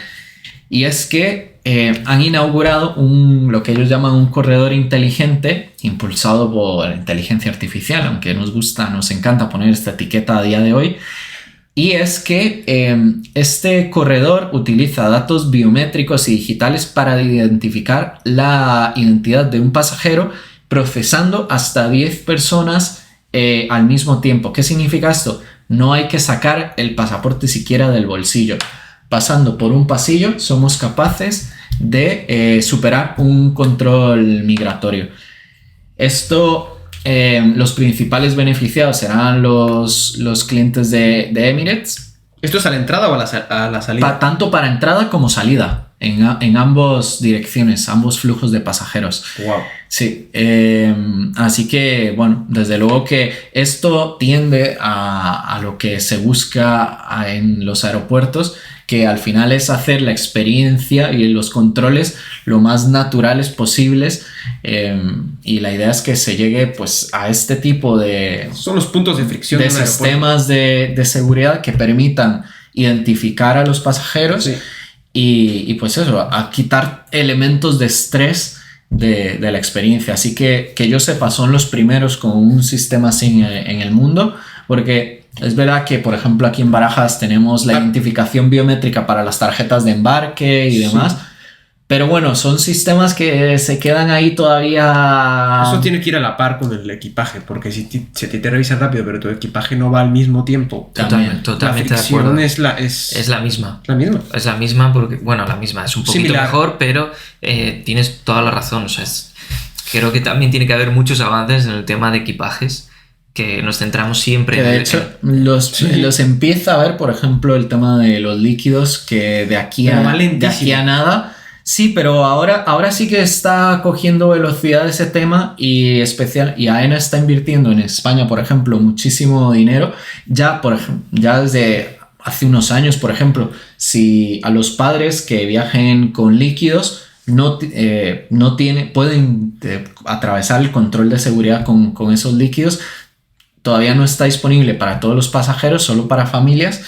Y es que han inaugurado lo que ellos llaman un corredor inteligente, impulsado por inteligencia artificial, aunque nos encanta poner esta etiqueta a día de hoy. Y es que este corredor utiliza datos biométricos y digitales para identificar la identidad de un pasajero, procesando hasta 10 personas al mismo tiempo. ¿Qué significa esto? No hay que sacar el pasaporte siquiera del bolsillo. Pasando por un pasillo somos capaces de superar un control migratorio. Esto... los principales beneficiados serán los clientes de Emirates. ¿Esto es a la entrada o a la salida? Tanto para entrada como salida, en ambas direcciones, ambos flujos de pasajeros. Wow. Sí, así que bueno, desde luego que esto tiende a lo que se busca en los aeropuertos, que al final es hacer la experiencia y los controles lo más naturales posibles, y la idea es que se llegue pues a este tipo de... Son los puntos de fricción de sistemas de seguridad que permitan identificar a los pasajeros, sí. y pues eso, a quitar elementos de estrés de la experiencia. Así que yo sepa, son los primeros con un sistema así en el mundo, porque es verdad que, por ejemplo, aquí en Barajas tenemos la identificación biométrica para las tarjetas de embarque y demás, Pero bueno, son sistemas que se quedan ahí todavía... Eso tiene que ir a la par con el equipaje, porque si te revisan rápido, pero tu equipaje no va al mismo tiempo... Totalmente de acuerdo. Es la misma. ¿La misma? Es la misma porque, bueno, la misma, es un poquito similar. Mejor, pero tienes toda la razón. O sea, creo que también tiene que haber muchos avances en el tema de equipajes, que nos centramos siempre que de hecho los empieza a ver, por ejemplo, el tema de los líquidos, que de aquí a nada... Sí, pero ahora sí que está cogiendo velocidad ese tema y AENA está invirtiendo en España, por ejemplo, muchísimo dinero. Ya desde hace unos años, por ejemplo, si a los padres que viajen con líquidos pueden atravesar el control de seguridad con esos líquidos, todavía no está disponible para todos los pasajeros, solo para familias.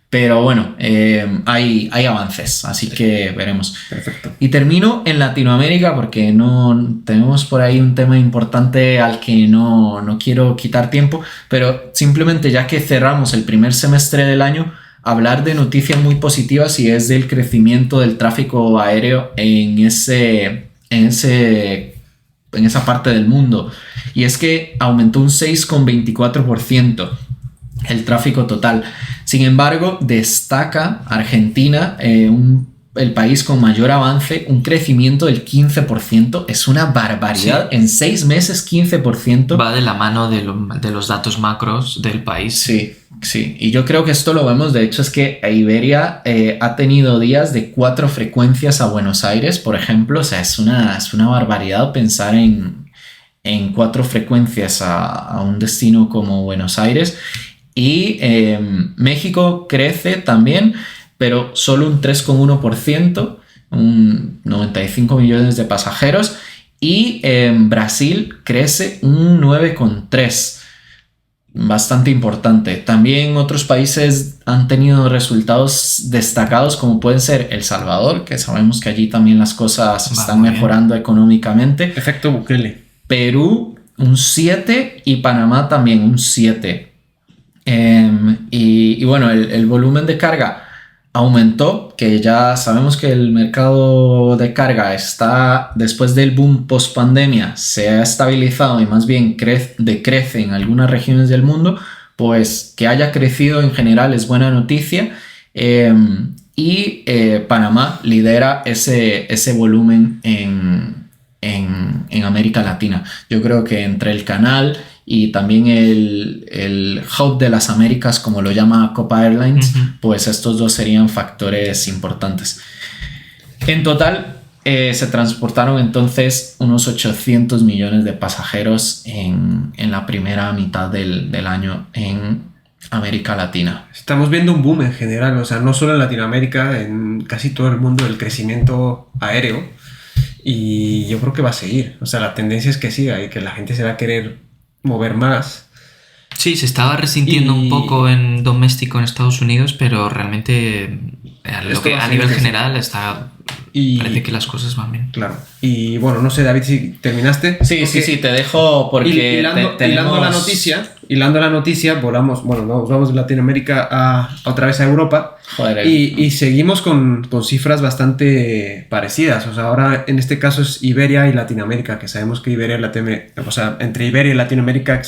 Pero bueno, hay avances, así que veremos. Perfecto. Y termino en Latinoamérica porque tenemos por ahí un tema importante al que no quiero quitar tiempo, pero simplemente ya que cerramos el primer semestre del año, hablar de noticias muy positivas, y es del crecimiento del tráfico aéreo en esa parte del mundo. Y es que aumentó un 6,24% el tráfico total. Sin embargo, destaca Argentina, el país con mayor avance, un crecimiento del 15%. Es una barbaridad. Sí. En 6 meses, 15%. Va de la mano de los datos macros del país. Sí. Y yo creo que esto lo vemos. De hecho, es que Iberia ha tenido días de 4 frecuencias a Buenos Aires, por ejemplo. O sea, es una barbaridad pensar en 4 frecuencias a un destino como Buenos Aires. Y México crece también, pero solo un 3,1%, un 95 millones de pasajeros. Y Brasil crece un 9,3%, bastante importante. También otros países han tenido resultados destacados, como pueden ser El Salvador, que sabemos que allí también las cosas están mejorando económicamente. Efecto Bukele. Perú un 7% y Panamá también un 7%. Y bueno, el volumen de carga aumentó, que ya sabemos que el mercado de carga está, después del boom post pandemia, se ha estabilizado y más bien decrece en algunas regiones del mundo. Pues que haya crecido en general es buena noticia. Y Panamá lidera ese volumen en América Latina. Yo creo que entre el canal y también el hub de las Américas, como lo llama Copa Airlines, pues estos dos serían factores importantes. En total, se transportaron entonces unos 800 millones de pasajeros en la primera mitad del año en América Latina. Estamos viendo un boom en general, o sea, no solo en Latinoamérica, en casi todo el mundo, el crecimiento aéreo, y yo creo que va a seguir. O sea, la tendencia es que siga y que la gente se va a querer mover más. Sí, se estaba resintiendo un poco en doméstico en Estados Unidos, pero realmente a nivel general parece que las cosas van bien. Claro. Y bueno, no sé, David, si terminaste. Sí, te dejo porque hilando la noticia, nos vamos de Latinoamérica otra vez a Europa. Joder, y seguimos con cifras bastante parecidas. O sea, ahora en este caso es Iberia y Latinoamérica, que sabemos que entre Iberia y Latinoamérica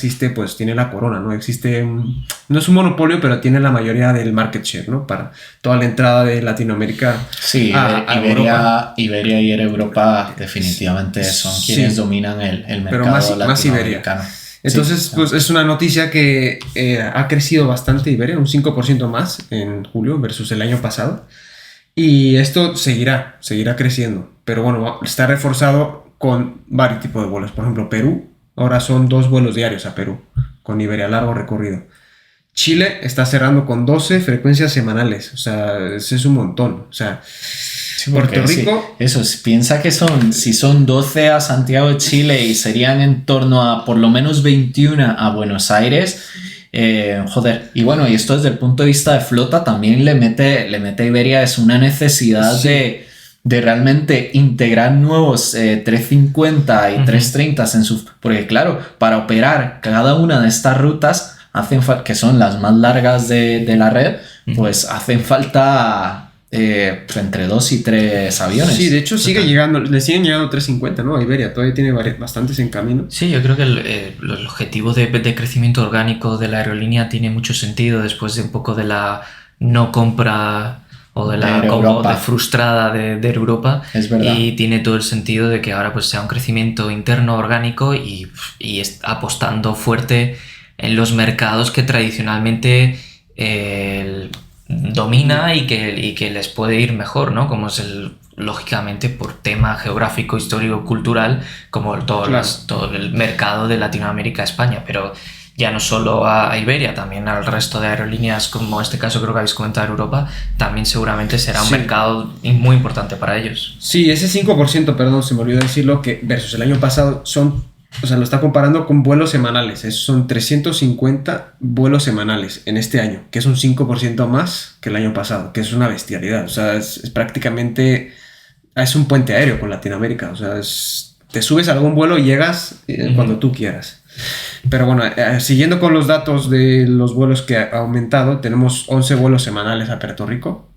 tiene la corona, ¿no? No es un monopolio, pero tiene la mayoría del market share, ¿no? Para toda la entrada de Latinoamérica a Europa. Iberia y Europa definitivamente son quienes dominan el mercado latinoamericano. Entonces, pues es una noticia que ha crecido bastante Iberia, un 5% más en julio versus el año pasado. Y esto seguirá creciendo. Pero bueno, está reforzado con varios tipos de vuelos. Por ejemplo, Perú, ahora son 2 vuelos diarios a Perú, con Iberia largo recorrido. Chile está cerrando con 12 frecuencias semanales. O sea, eso es un montón. O sea, Puerto Rico... Sí, eso, piensa que si son 12 a Santiago de Chile y serían en torno a por lo menos 21 a Buenos Aires, y bueno, y esto desde el punto de vista de flota también le mete a Iberia, es una necesidad de realmente integrar nuevos 350 y 330 porque claro, para operar cada una de estas rutas que son las más largas de la red, pues hacen falta entre 2 y 3 aviones. Sí, de hecho le siguen llegando 350, ¿no? A Iberia todavía tiene bastantes en camino. Sí, yo creo que el objetivo de crecimiento orgánico de la aerolínea tiene mucho sentido después de un poco de la no compra o de la compra frustrada de Europa. Es verdad. Y tiene todo el sentido de que ahora pues sea un crecimiento interno orgánico y apostando fuerte en los mercados que tradicionalmente domina y que les puede ir mejor, ¿no? Como es lógicamente por tema geográfico, histórico, cultural, como todo el mercado de Latinoamérica, España, pero ya no solo a Iberia, también al resto de aerolíneas, como este caso creo que habéis comentado, Europa, también seguramente será un mercado muy importante para ellos. Sí, ese 5%, perdón, se me olvidó decirlo, que versus el año pasado lo está comparando con vuelos semanales. Son 350 vuelos semanales en este año, que es un 5% más que el año pasado, que es una bestialidad. O sea, es prácticamente... Es un puente aéreo con Latinoamérica. O sea, te subes a algún vuelo y llegas cuando tú quieras. Pero bueno, siguiendo con los datos de los vuelos que ha aumentado, tenemos 11 vuelos semanales a Puerto Rico,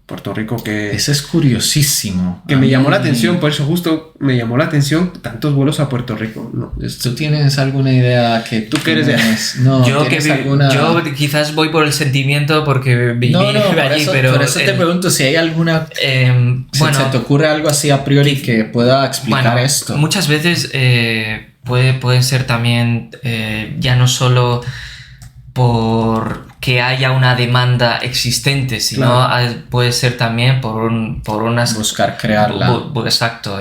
que... Eso es curiosísimo. Que me llamó la atención, por eso justo me llamó la atención tantos vuelos a Puerto Rico. ¿No? ¿Tú tienes alguna idea que tú que eres de... No, yo quizás voy por el sentimiento porque viví allí, pero... Por eso te pregunto si hay alguna... ¿se te ocurre algo así a priori que pueda explicar esto? Muchas veces pueden ser también ya no solo por que haya una demanda existente, sino puede ser también por unas... Buscar crearla. Exacto.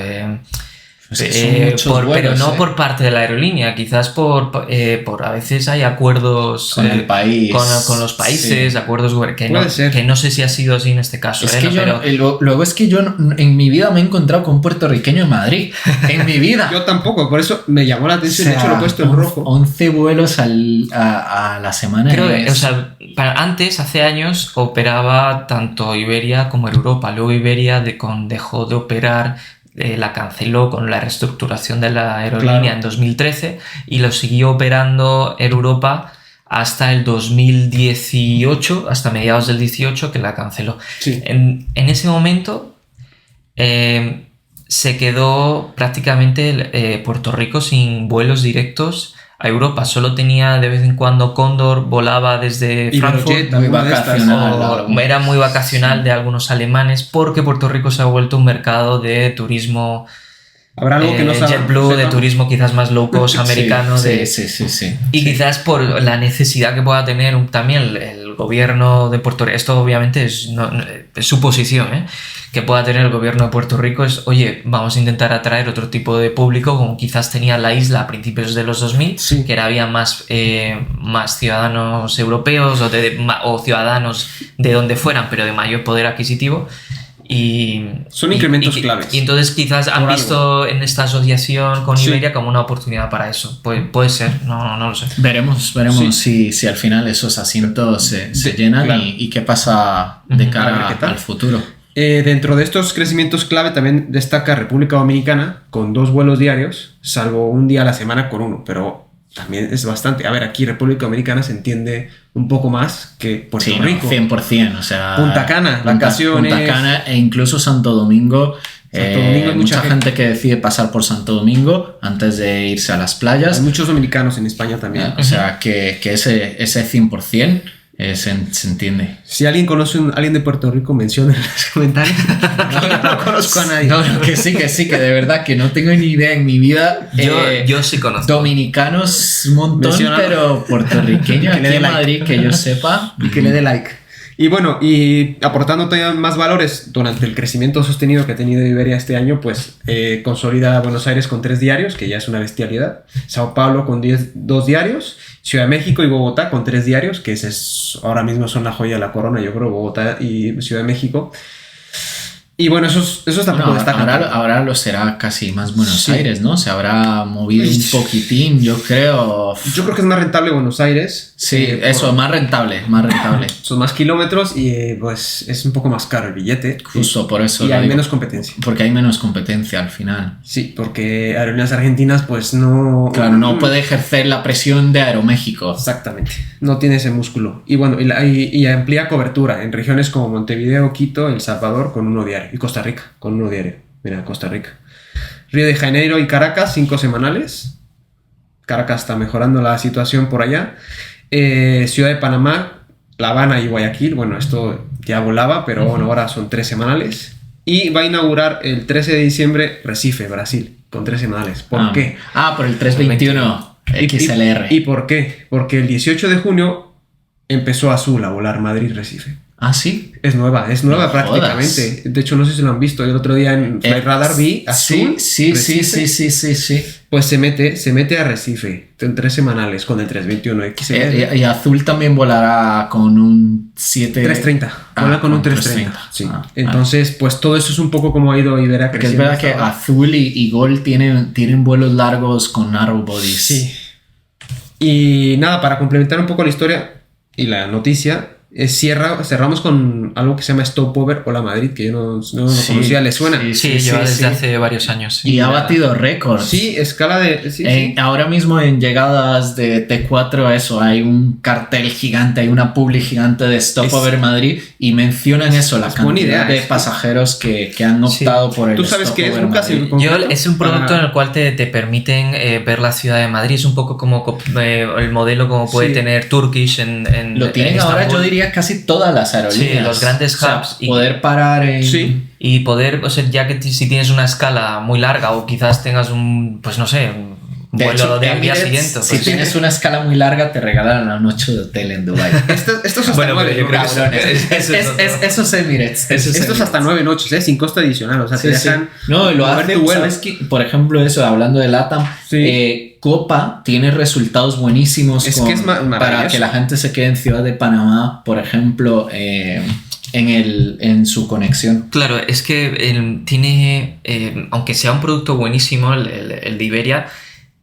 Vuelos, pero no por parte de la aerolínea, quizás por a veces hay acuerdos con el país, con los países, acuerdos que no sé si ha sido así en este caso. Es que luego es que yo en mi vida me he encontrado con un puertorriqueño en Madrid. En mi vida. Yo tampoco, por eso me llamó la atención. De hecho, lo he puesto en rojo. 11 vuelos a la semana. Creo que, antes, hace años, operaba tanto Iberia como Europa. Luego Iberia dejó de operar. La canceló con la reestructuración de la aerolínea en 2013 y lo siguió operando Air Europa hasta el 2018, hasta mediados del 18, que la canceló. Sí. En ese momento se quedó prácticamente Puerto Rico sin vuelos directos a Europa. Solo tenía de vez en cuando Cóndor, volaba desde Frankfurt. Era muy vacacional de algunos alemanes, porque Puerto Rico se ha vuelto un mercado de turismo. Habrá algo que no JetBlue, de turismo quizás más low cost americano. Sí. Y quizás por la necesidad que pueda tener también el gobierno de Puerto Rico. Esto obviamente es suposición, que pueda tener el gobierno de Puerto Rico es, oye, vamos a intentar atraer otro tipo de público, como quizás tenía la isla a principios de los 2000, que había más ciudadanos europeos o ciudadanos de donde fueran, pero de mayor poder adquisitivo. Son incrementos claves. Y entonces quizás han visto en esta asociación con Iberia como una oportunidad para eso. Puede ser, no lo sé. Veremos si al final esos asientos se llenan y qué pasa de cara al futuro. Dentro de estos crecimientos clave también destaca República Dominicana con 2 vuelos diarios, salvo un día a la semana con 1, pero también es bastante. A ver, aquí República Dominicana se entiende un poco más que Puerto Rico. 100%, o sea... Punta Cana, vacaciones... Punta Cana e incluso Santo Domingo. Hay mucha gente que decide pasar por Santo Domingo antes de irse a las playas. Hay muchos dominicanos en España también. O sea, que ese 100%... se entiende. Si alguien conoce a alguien de Puerto Rico, menciona en los comentarios. No conozco a nadie. No, que sí, que de verdad que no tengo ni idea en mi vida. Yo sí conozco. Dominicanos un montón, pero puertorriqueños aquí en Madrid, que yo sepa. Y que le dé like. Y bueno, y aportando todavía más valores durante el crecimiento sostenido que ha tenido Iberia este año, pues consolida a Buenos Aires con 3 diarios, que ya es una bestialidad. Sao Paulo con 2 diarios. Ciudad de México y Bogotá con 3 diarios, que ahora mismo son la joya de la corona, yo creo, Bogotá y Ciudad de México. Y bueno, eso tampoco destaca. Ahora lo será casi más Buenos Aires, ¿no? Se habrá movido un poquitín, yo creo. Yo creo que es más rentable Buenos Aires. Sí, eso, más rentable. Son más kilómetros y pues es un poco más caro el billete. Justo por eso. Y hay menos competencia. Porque hay menos competencia al final. Sí, porque Aerolíneas Argentinas pues no... Claro, no puede ejercer la presión de Aeroméxico. Exactamente. No tiene ese músculo. Y bueno, y amplía cobertura en regiones como Montevideo, Quito, El Salvador con uno diario. Y Costa Rica con uno diario. Mira, Costa Rica. Río de Janeiro y Caracas, 5 semanales. Caracas está mejorando la situación por allá. Ciudad de Panamá, La Habana y Guayaquil. Bueno, esto ya volaba, pero bueno, ahora son 3 semanales. Y va a inaugurar el 13 de diciembre Recife, Brasil, con 3 semanales. ¿Por qué? Por el 321 XLR. ¿Y por qué? Porque el 18 de junio empezó Azul a volar Madrid-Recife. ¿Ah, sí? Es nueva No prácticamente. jodas. De hecho, no sé si lo han visto. El otro día en Flightradar vi Azul. Sí. Pues se mete a Recife en 3 semanales con el 321 XLR. Y Azul también volará con un 330. Vuela con un 330. Sí. Entonces, pues todo eso es un poco como ha ido Iberia porque creciendo. es verdad que Azul y Gol tienen vuelos largos con narrow bodies. Sí. Y nada, para complementar un poco la historia y la noticia, cerramos con algo que se llama Stopover Hola Madrid, que yo no lo conocía. ¿Le suena? Sí, lleva desde hace varios años. Y ha batido récords. Sí, escala de... Ahora mismo en llegadas de T4 eso, hay un cartel gigante, hay una publi gigante de Stopover Madrid y mencionan eso, la cantidad de pasajeros que han optado por el ¿Tú sabes qué es, Lucas? Es un producto en el cual te permiten ver la ciudad de Madrid. Es un poco como el modelo como puede tener Turkish en lo tienen en ahora, Estambul. yo diría casi todas las aerolíneas. Sí, los grandes hubs. Poder parar en... Y poder, o sea, ya que si tienes una escala muy larga o quizás tengas un, pues no sé, un vuelo del día siguiente. Si tienes una escala muy larga, te regalan la noche de hotel en Dubái. Esto es hasta 9, yo creo eso es Emirates. Esto es hasta 9 noches, sin costo adicional. O sea, te dejan... No, lo hacen, ¿sabes qué? Por ejemplo, eso, hablando de LATAM, Copa tiene resultados buenísimos para que la gente se quede en Ciudad de Panamá, por ejemplo, en su conexión. Claro, es que tiene, aunque sea un producto buenísimo, el de Iberia,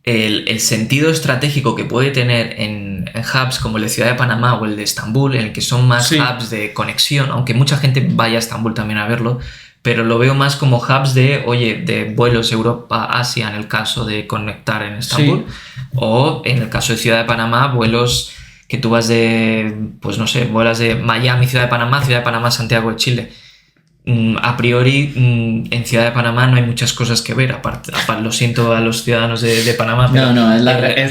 el sentido estratégico que puede tener en hubs como el de Ciudad de Panamá o el de Estambul, en el que son más hubs de conexión, aunque mucha gente vaya a Estambul también a verlo, pero lo veo más como hubs de vuelos Europa-Asia en el caso de conectar en Estambul, o en el caso de Ciudad de Panamá, vuelos que tú vas pues no sé, vuelas de Miami, Ciudad de Panamá, Santiago de Chile. A priori, en Ciudad de Panamá no hay muchas cosas que ver, aparte lo siento a los ciudadanos de Panamá. Pero no, es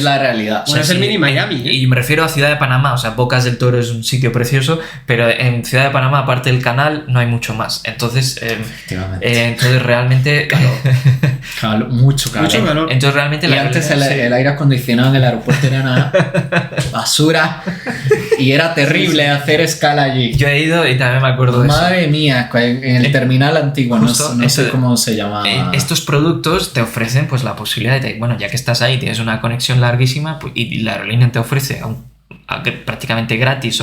la realidad. Bueno, es el mini Miami. Y me refiero a Ciudad de Panamá, o sea, Bocas del Toro es un sitio precioso, pero en Ciudad de Panamá, aparte del canal, no hay mucho más. Entonces, realmente... Mucho calor. Entonces, realmente... Y antes el aire acondicionado en el aeropuerto era una basura y era terrible hacer escala allí. Yo he ido y también me acuerdo de eso. Madre mía, en el terminal antiguo, no sé cómo se llamaba. Estos productos te ofrecen pues la posibilidad de, bueno, ya que estás ahí, tienes una conexión larguísima pues, y la aerolínea te ofrece prácticamente gratis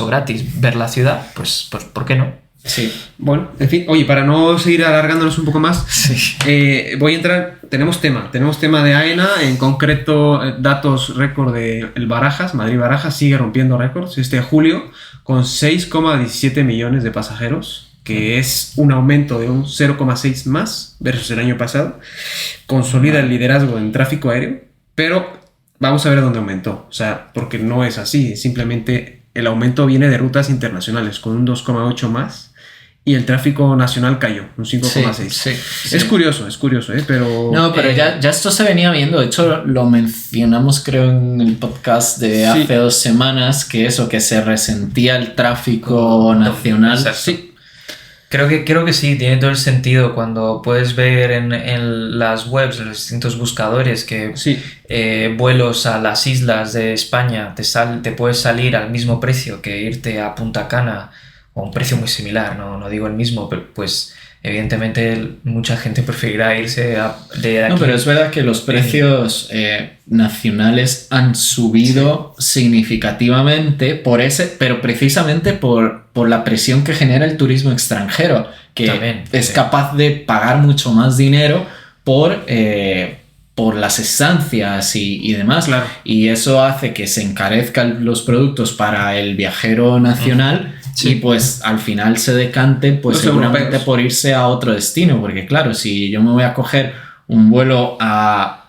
ver la ciudad, pues ¿por qué no? Sí. Bueno, en fin, oye, para no seguir alargándonos un poco más, voy a entrar, tenemos tema de AENA, en concreto datos récord de el Barajas, Madrid-Barajas sigue rompiendo récords este julio con 6,17 millones de pasajeros, que es un aumento de un 0,6 más versus el año pasado, consolida el liderazgo en tráfico aéreo, pero vamos a ver dónde aumentó, o sea, porque no es así, simplemente el aumento viene de rutas internacionales con un 2,8 más y el tráfico nacional cayó, un 5,6. Sí. Es curioso, pero... No, pero ya esto se venía viendo, de hecho lo mencionamos creo en el podcast de hace 2 semanas, que se resentía el tráfico nacional. Sí. Creo que sí, tiene todo el sentido cuando puedes ver en las webs, en los distintos buscadores que vuelos a las islas de España te puede salir al mismo precio que irte a Punta Cana o a un precio muy similar, no digo el mismo, pero pues evidentemente mucha gente preferirá irse de aquí. No, pero es verdad que los precios nacionales han subido significativamente pero precisamente por la presión que genera el turismo extranjero, que también, es capaz de pagar mucho más dinero por las estancias y demás. Claro. Y eso hace que se encarezcan los productos para el viajero nacional. Sí. Y pues al final se decante pues seguramente europeos por irse a otro destino, porque claro, si yo me voy a coger un vuelo a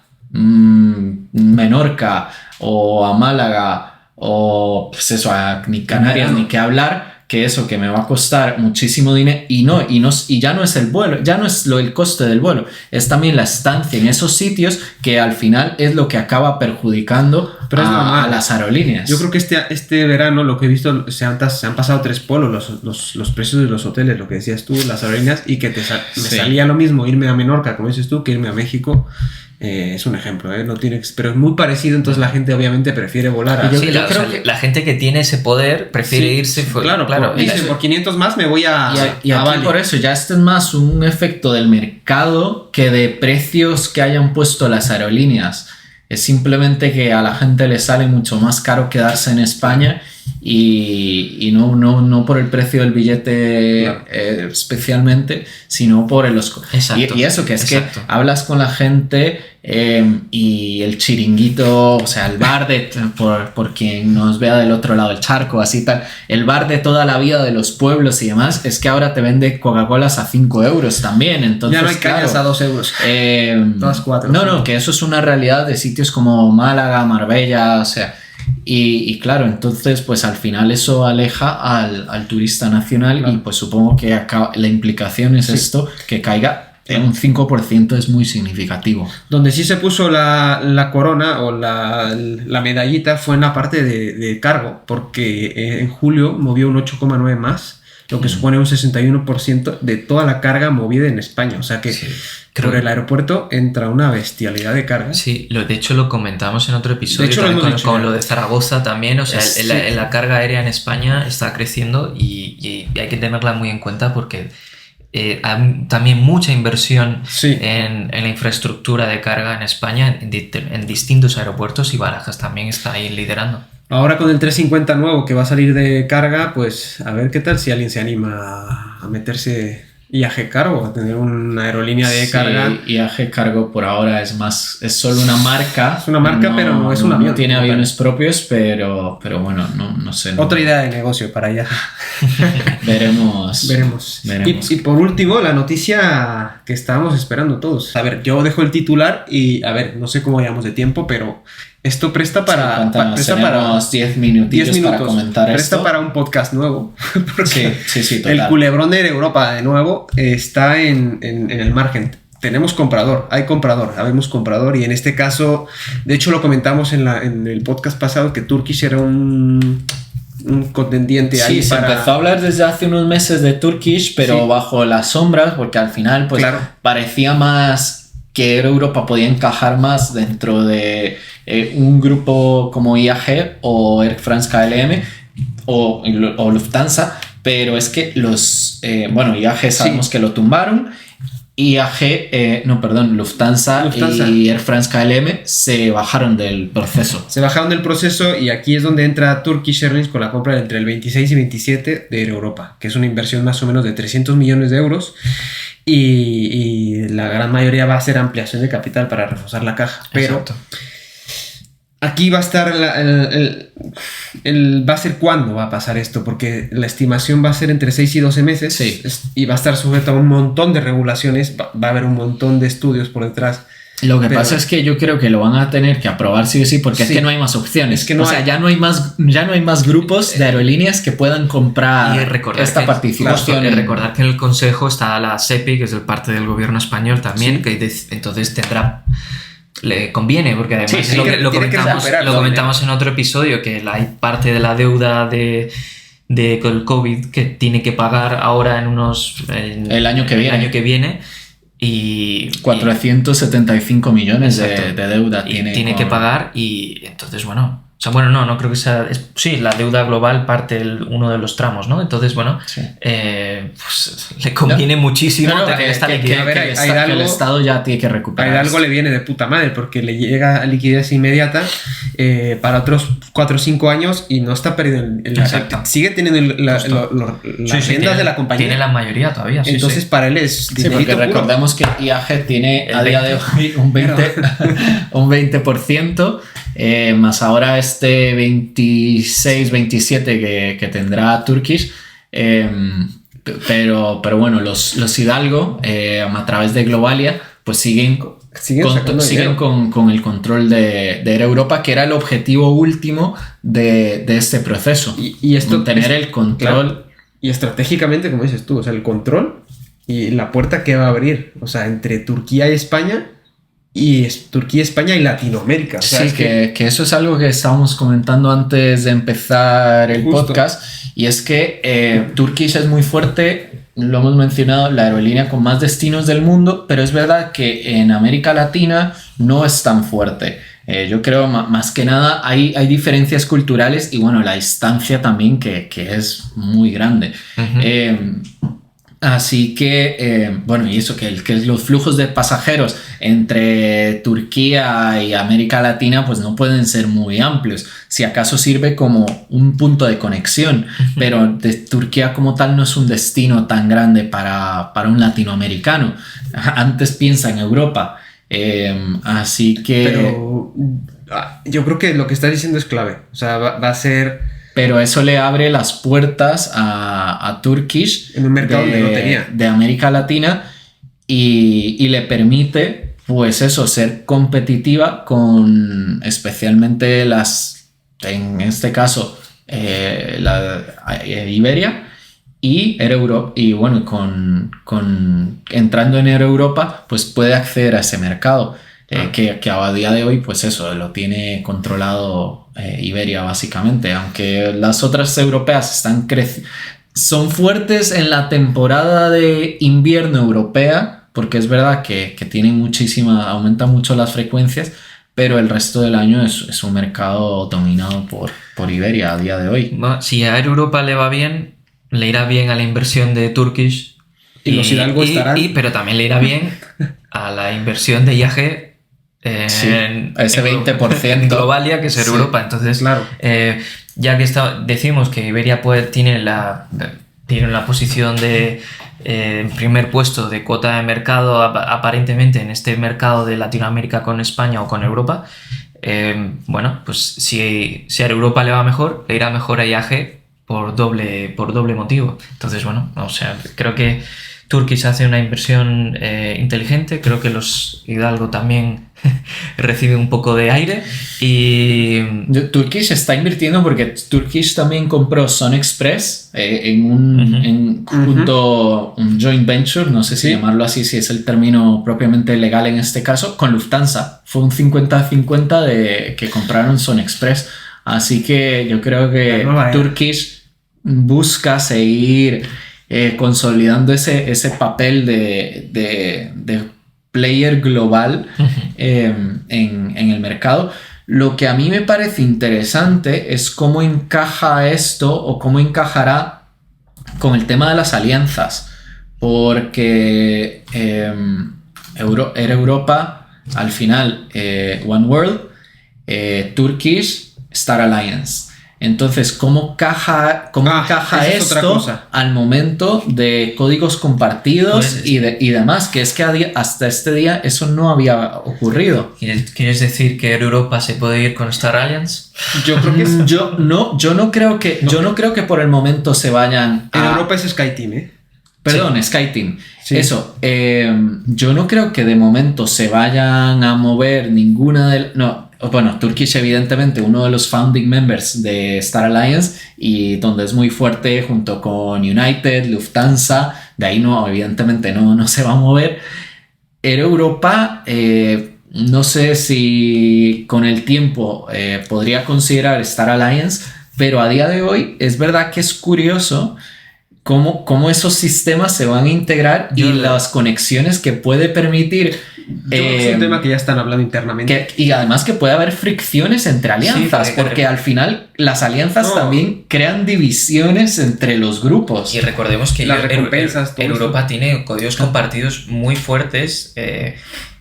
Menorca o a Málaga o pues eso, a ni Canarias ni que hablar, que eso que me va a costar muchísimo dinero y ya no es el vuelo, ya no es el coste del vuelo, es también la estancia en esos sitios, que al final es lo que acaba perjudicando a las aerolíneas. Yo creo que este verano lo que he visto, se han pasado 3 polos los precios de los hoteles, lo que decías tú, las aerolíneas, y que me salía lo mismo irme a Menorca, como dices tú, que irme a México. Es un ejemplo, no tiene, pero es muy parecido, entonces la gente obviamente prefiere volar. La gente que tiene ese poder prefiere irse. Claro. Por 500 más me voy a aquí Bali. Por eso ya este es más un efecto del mercado que de precios que hayan puesto las aerolíneas. Es simplemente que a la gente le sale mucho más caro quedarse en España y no por el precio del billete especialmente, sino por el y eso, que es exacto. Que hablas con la gente y el chiringuito, o sea, el bar por quien nos vea del otro lado del charco, así tal, el bar de toda la vida de los pueblos y demás, es que ahora te vende Coca-Colas a 5 euros también, entonces ya no hay cañas a 2 euros. Todas 4. No, que eso es una realidad de sitios como Málaga, Marbella, o sea. Y claro, entonces pues al final eso aleja al turista nacional, claro. Y pues supongo que la implicación es esto, que caiga en un 5% es muy significativo. Donde sí se puso la corona o la medallita fue en la parte de cargo, porque en julio movió un 8,9 más, lo que supone un 61% de toda la carga movida en España, o sea que por el aeropuerto entra una bestialidad de carga. Sí, de hecho lo comentamos en otro episodio, de hecho, con lo de Zaragoza también, o sea, la carga aérea en España está creciendo y hay que tenerla muy en cuenta porque hay también mucha inversión en la infraestructura de carga en España, en distintos aeropuertos, y Barajas también está ahí liderando. Ahora con el 350 nuevo que va a salir de carga, pues a ver qué tal si alguien se anima a meterse IAG Cargo, a tener una aerolínea de carga. IAG Cargo por ahora es solo una marca. Es una marca, pero no es un avión. No tiene aviones propios, pero bueno, no sé. Otra idea de negocio para IAG. Veremos. Y por último, la noticia que estábamos esperando todos. A ver, yo dejo el titular y a ver, no sé cómo vayamos de tiempo, pero esto presta para... presta para 10 minutos para comentar presta esto. Para un podcast nuevo. Porque sí, total. El culebrón de Europa de nuevo está en el margen. Tenemos comprador, habemos comprador, y en este caso, de hecho lo comentamos en el podcast pasado, que Turkish era un contendiente ahí. Sí, se empezó a hablar desde hace unos meses de Turkish, pero bajo las sombras, porque al final pues parecía más que Europa podía encajar más dentro de un grupo como IAG o Air France KLM o Lufthansa, pero es que IAG sabemos que lo tumbaron. Lufthansa y Air France KLM se bajaron del proceso. Y aquí es donde entra Turkish Airlines con la compra entre el 26 y 27 de Air Europa, que es una inversión más o menos de 300 millones de euros. Y la gran mayoría va a ser ampliación de capital para reforzar la caja. Pero aquí va a estar va a ser cuándo va a pasar esto, porque la estimación va a ser entre 6 y 12 meses y va a estar sujeto a un montón de regulaciones, va a haber un montón de estudios por detrás. Lo que pasa es que yo creo que lo van a tener que aprobar sí o sí, porque es que no hay más opciones. Es que ya no hay más grupos de aerolíneas que puedan comprar esta participación. Recordar que en el Consejo está la SEPI, que es parte del gobierno español también, que entonces le conviene, porque además lo comentamos en otro episodio, que hay parte de la deuda de el COVID que tiene que pagar ahora el año que viene. Y 475 millones de deuda tiene que pagar, y entonces sea, bueno, no creo que sea... sí, la deuda global parte uno de los tramos, ¿no? Entonces, bueno, sí. Pues le conviene muchísimo tener esta liquidez. Que el Estado ya tiene que recuperar. A Hidalgo le viene de puta madre porque le llega liquidez inmediata para otros 4 o 5 años y no está perdido sigue teniendo las riendas de la compañía. Tiene la mayoría todavía. Entonces para él es... Sí, porque recordemos que IAG tiene a día de hoy un 20%. Más ahora este 26-27 que tendrá Turkish, pero bueno, los Hidalgo a través de Globalia pues siguen con el control de Air Europa, que era el objetivo último de este proceso, y esto tener el control, claro, y estratégicamente, como dices tú, o sea, el control y la puerta que va a abrir, o sea, entre Turquía y España. Y es Turquía, España y Latinoamérica. O sea, sí, que eso es algo que estábamos comentando antes de empezar el podcast. Y es que Turkish es muy fuerte, lo hemos mencionado, la aerolínea con más destinos del mundo, pero es verdad que en América Latina no es tan fuerte. Yo creo más que nada hay diferencias culturales y bueno, la distancia también que es muy grande. Uh-huh. Así que, bueno, y eso, que los flujos de pasajeros entre Turquía y América Latina pues no pueden ser muy amplios. Si acaso sirve como un punto de conexión, pero de Turquía como tal no es un destino tan grande para un latinoamericano. Antes piensa en Europa. Así que... Pero yo creo que lo que estás diciendo es clave. O sea, va a ser... Pero eso le abre las puertas a Turkish en un mercado donde no tenía, de América Latina y le permite, pues eso, ser competitiva con especialmente en este caso, la Iberia y Air Europa. Y bueno, entrando en Air Europa, pues puede acceder a ese mercado. Que a día de hoy pues eso lo tiene controlado Iberia básicamente, aunque las otras europeas son fuertes en la temporada de invierno europea, porque es verdad que tienen aumentan mucho las frecuencias, pero el resto del año es un mercado dominado por Iberia a día de hoy. Si a Air Europa le va bien, le irá bien a la inversión de Turkish y los Hidalgo estarán, pero también le irá bien a la inversión de IAG. Ese 20% Globalia, que es Air Europa. Entonces, claro. Ya que decimos que Iberia tiene la posición de primer puesto de cuota de mercado aparentemente en este mercado de Latinoamérica con España o con Europa, bueno, pues si a Europa le va mejor, le irá mejor a IAG por doble motivo. Entonces, bueno, o sea, creo que Turkish hace una inversión inteligente. Creo que los Hidalgo también reciben un poco de aire. Y Turkish está invirtiendo porque Turkish también compró SunExpress en un joint venture, no sé si llamarlo así, si es el término propiamente legal en este caso, con Lufthansa. Fue un 50-50 que compraron SunExpress. Así que yo creo que Turkish busca seguir consolidando ese papel de player global en el mercado. Lo que a mí me parece interesante es cómo encaja esto o cómo encajará con el tema de las alianzas, porque Air Europa, al final One World, Turkish, Star Alliance. Entonces, ¿cómo encaja esto al momento de códigos compartidos y demás? Que es que hasta este día eso no había ocurrido. ¿Quieres decir que Europa se puede ir con Star Alliance? Yo creo que yo no creo que por el momento se vayan a... En Europa es SkyTeam, Perdón, sí. SkyTeam. Sí. Eso. Yo no creo que de momento se vayan a mover ninguna de... No. Bueno, Turkish evidentemente uno de los founding members de Star Alliance y donde es muy fuerte junto con United, Lufthansa, de ahí evidentemente no se va a mover. Air Europa, no sé si con el tiempo podría considerar Star Alliance, pero a día de hoy es verdad que es curioso cómo esos sistemas se van a integrar y las conexiones que puede permitir Es un tema que ya están hablando internamente. Y además que puede haber fricciones entre alianzas, porque al final las alianzas también crean divisiones entre los grupos. Y recordemos que las recompensas, Europa tiene códigos compartidos muy fuertes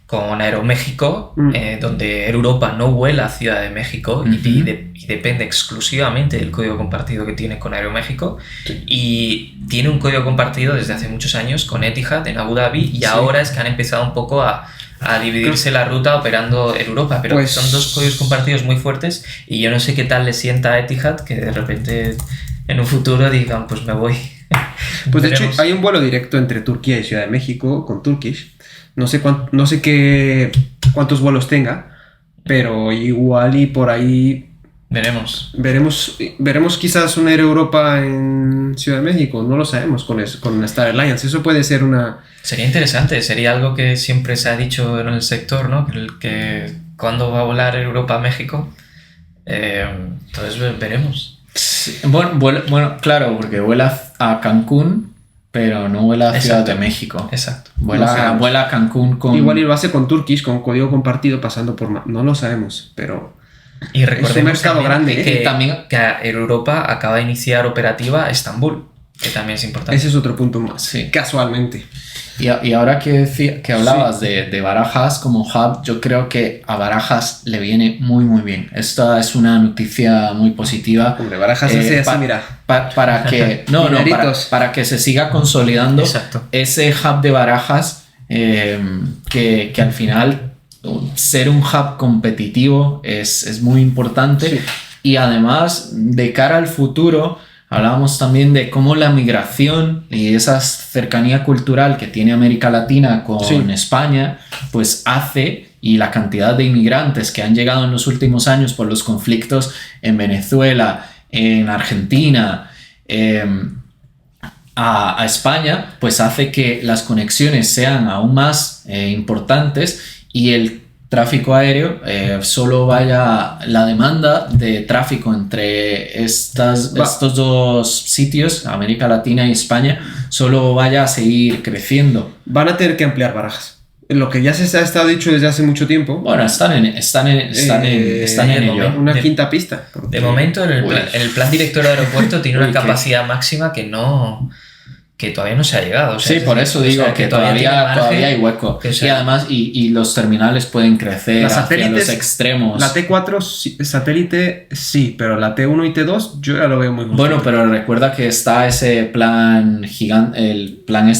con Aeroméxico, donde Europa no vuela a Ciudad de México y depende exclusivamente del código compartido que tiene con Aeroméxico, y tiene un código compartido desde hace muchos años con Etihad en Abu Dhabi, y ahora es que han empezado un poco a dividirse la ruta operando en Europa, pero pues son dos códigos compartidos muy fuertes, y yo no sé qué tal le sienta a Etihad que de repente en un futuro digan pues me voy. Pues de hecho hay un vuelo directo entre Turquía y Ciudad de México con Turkish. No sé cuántos vuelos tenga, pero igual y por ahí veremos quizás una Air Europa en Ciudad de México, no lo sabemos con Star Alliance. Eso puede ser una... Sería interesante, sería algo que siempre se ha dicho en el sector, ¿no? Que cuando va a volar Europa a México, entonces veremos. Sí. Bueno, claro, porque vuela a Cancún, pero no vuela a Ciudad de México. Exacto. Vuela a Cancún con... Igual y lo hace con Turkish, con código compartido pasando por... No lo sabemos, pero... Y recordemos es un mercado grande. Que Europa acaba de iniciar operativa Estambul, que también es importante. Ese es otro punto más, sí. Casualmente. Y ahora que hablabas de Barajas como hub, yo creo que a Barajas le viene muy muy bien. Esta es una noticia muy positiva. Hombre, Barajas hace así, mira. Para que para que se siga consolidando ese hub de Barajas, que al final ser un hub competitivo es muy importante. Sí. Y además, de cara al futuro, hablábamos también de cómo la migración y esa cercanía cultural que tiene América Latina con España, pues hace, y la cantidad de inmigrantes que han llegado en los últimos años por los conflictos en Venezuela, en Argentina, a España, pues hace que las conexiones sean aún más importantes, y el tráfico aéreo, solo vaya la demanda de tráfico entre estos dos sitios, América Latina y España, solo vaya a seguir creciendo. Van a tener que ampliar Barajas. Lo que ya se ha estado dicho desde hace mucho tiempo. Bueno, están en ello. Una quinta pista. De momento, el plan director de aeropuerto tiene una capacidad máxima que todavía no se ha llegado. O sea, sí, por eso digo que todavía hay hueco. Y además, y los terminales pueden crecer hacia los extremos. La T4 satélite sí, pero la T1 y T2 yo ya lo veo muy bueno, pero recuerda que está ese plan gigante, el plan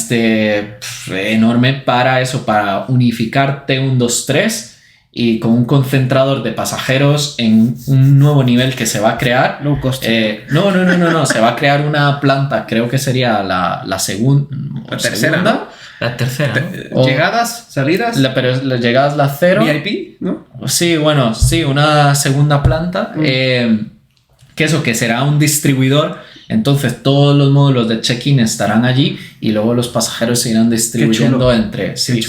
enorme para eso, para unificar T1, 2, 3 y con un concentrador de pasajeros en un nuevo nivel que se va a crear. Low cost. No, se va a crear una planta, creo que sería la segunda. La tercera, ¿no? La tercera, ¿no? Llegadas, salidas. Pero las llegadas la 0. VIP, ¿no? Sí, bueno, sí, una segunda planta. Que será un distribuidor. Entonces todos los módulos de check-in estarán allí y luego los pasajeros se irán distribuyendo entre... Sí.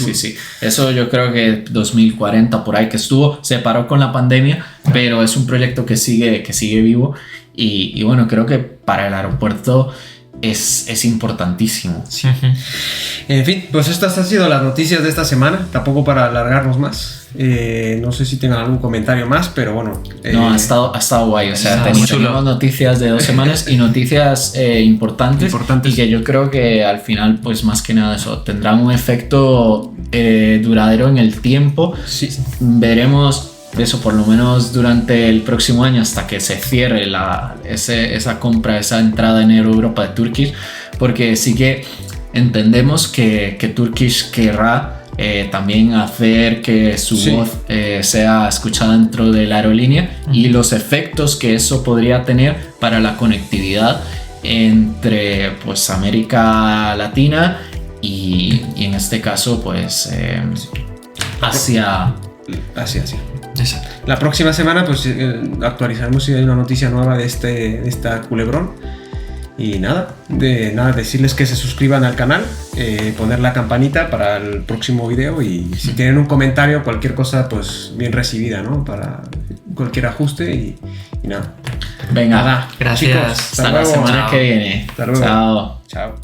Eso yo creo que 2040 por ahí que estuvo, se paró con la pandemia, pero es un proyecto que sigue vivo y bueno, creo que para el aeropuerto es importantísimo. Sí. En fin, pues estas han sido las noticias de esta semana, tampoco para alargarnos más. No sé si tengan algún comentario más, pero bueno. No, ha estado guay. O sea, tenemos noticias de 2 semanas y noticias importantes y que yo creo que al final, pues más que nada eso, tendrán un efecto duradero en el tiempo. Sí. Veremos eso por lo menos durante el próximo año hasta que se cierre esa compra, esa entrada en Europa de Turkish, porque sí que entendemos que Turkish querrá también hacer que su voz sea escuchada dentro de la aerolínea y los efectos que eso podría tener para la conectividad entre pues América Latina y en este caso pues Asia. Exacto. La próxima semana pues actualizaremos si hay una noticia nueva de esta culebrón. Y nada, decirles que se suscriban al canal, poner la campanita para el próximo video y si tienen un comentario, cualquier cosa, pues bien recibida, ¿no? Para cualquier ajuste y nada. Venga, gracias. Chicos, hasta la semana que viene. Hasta luego. Chao.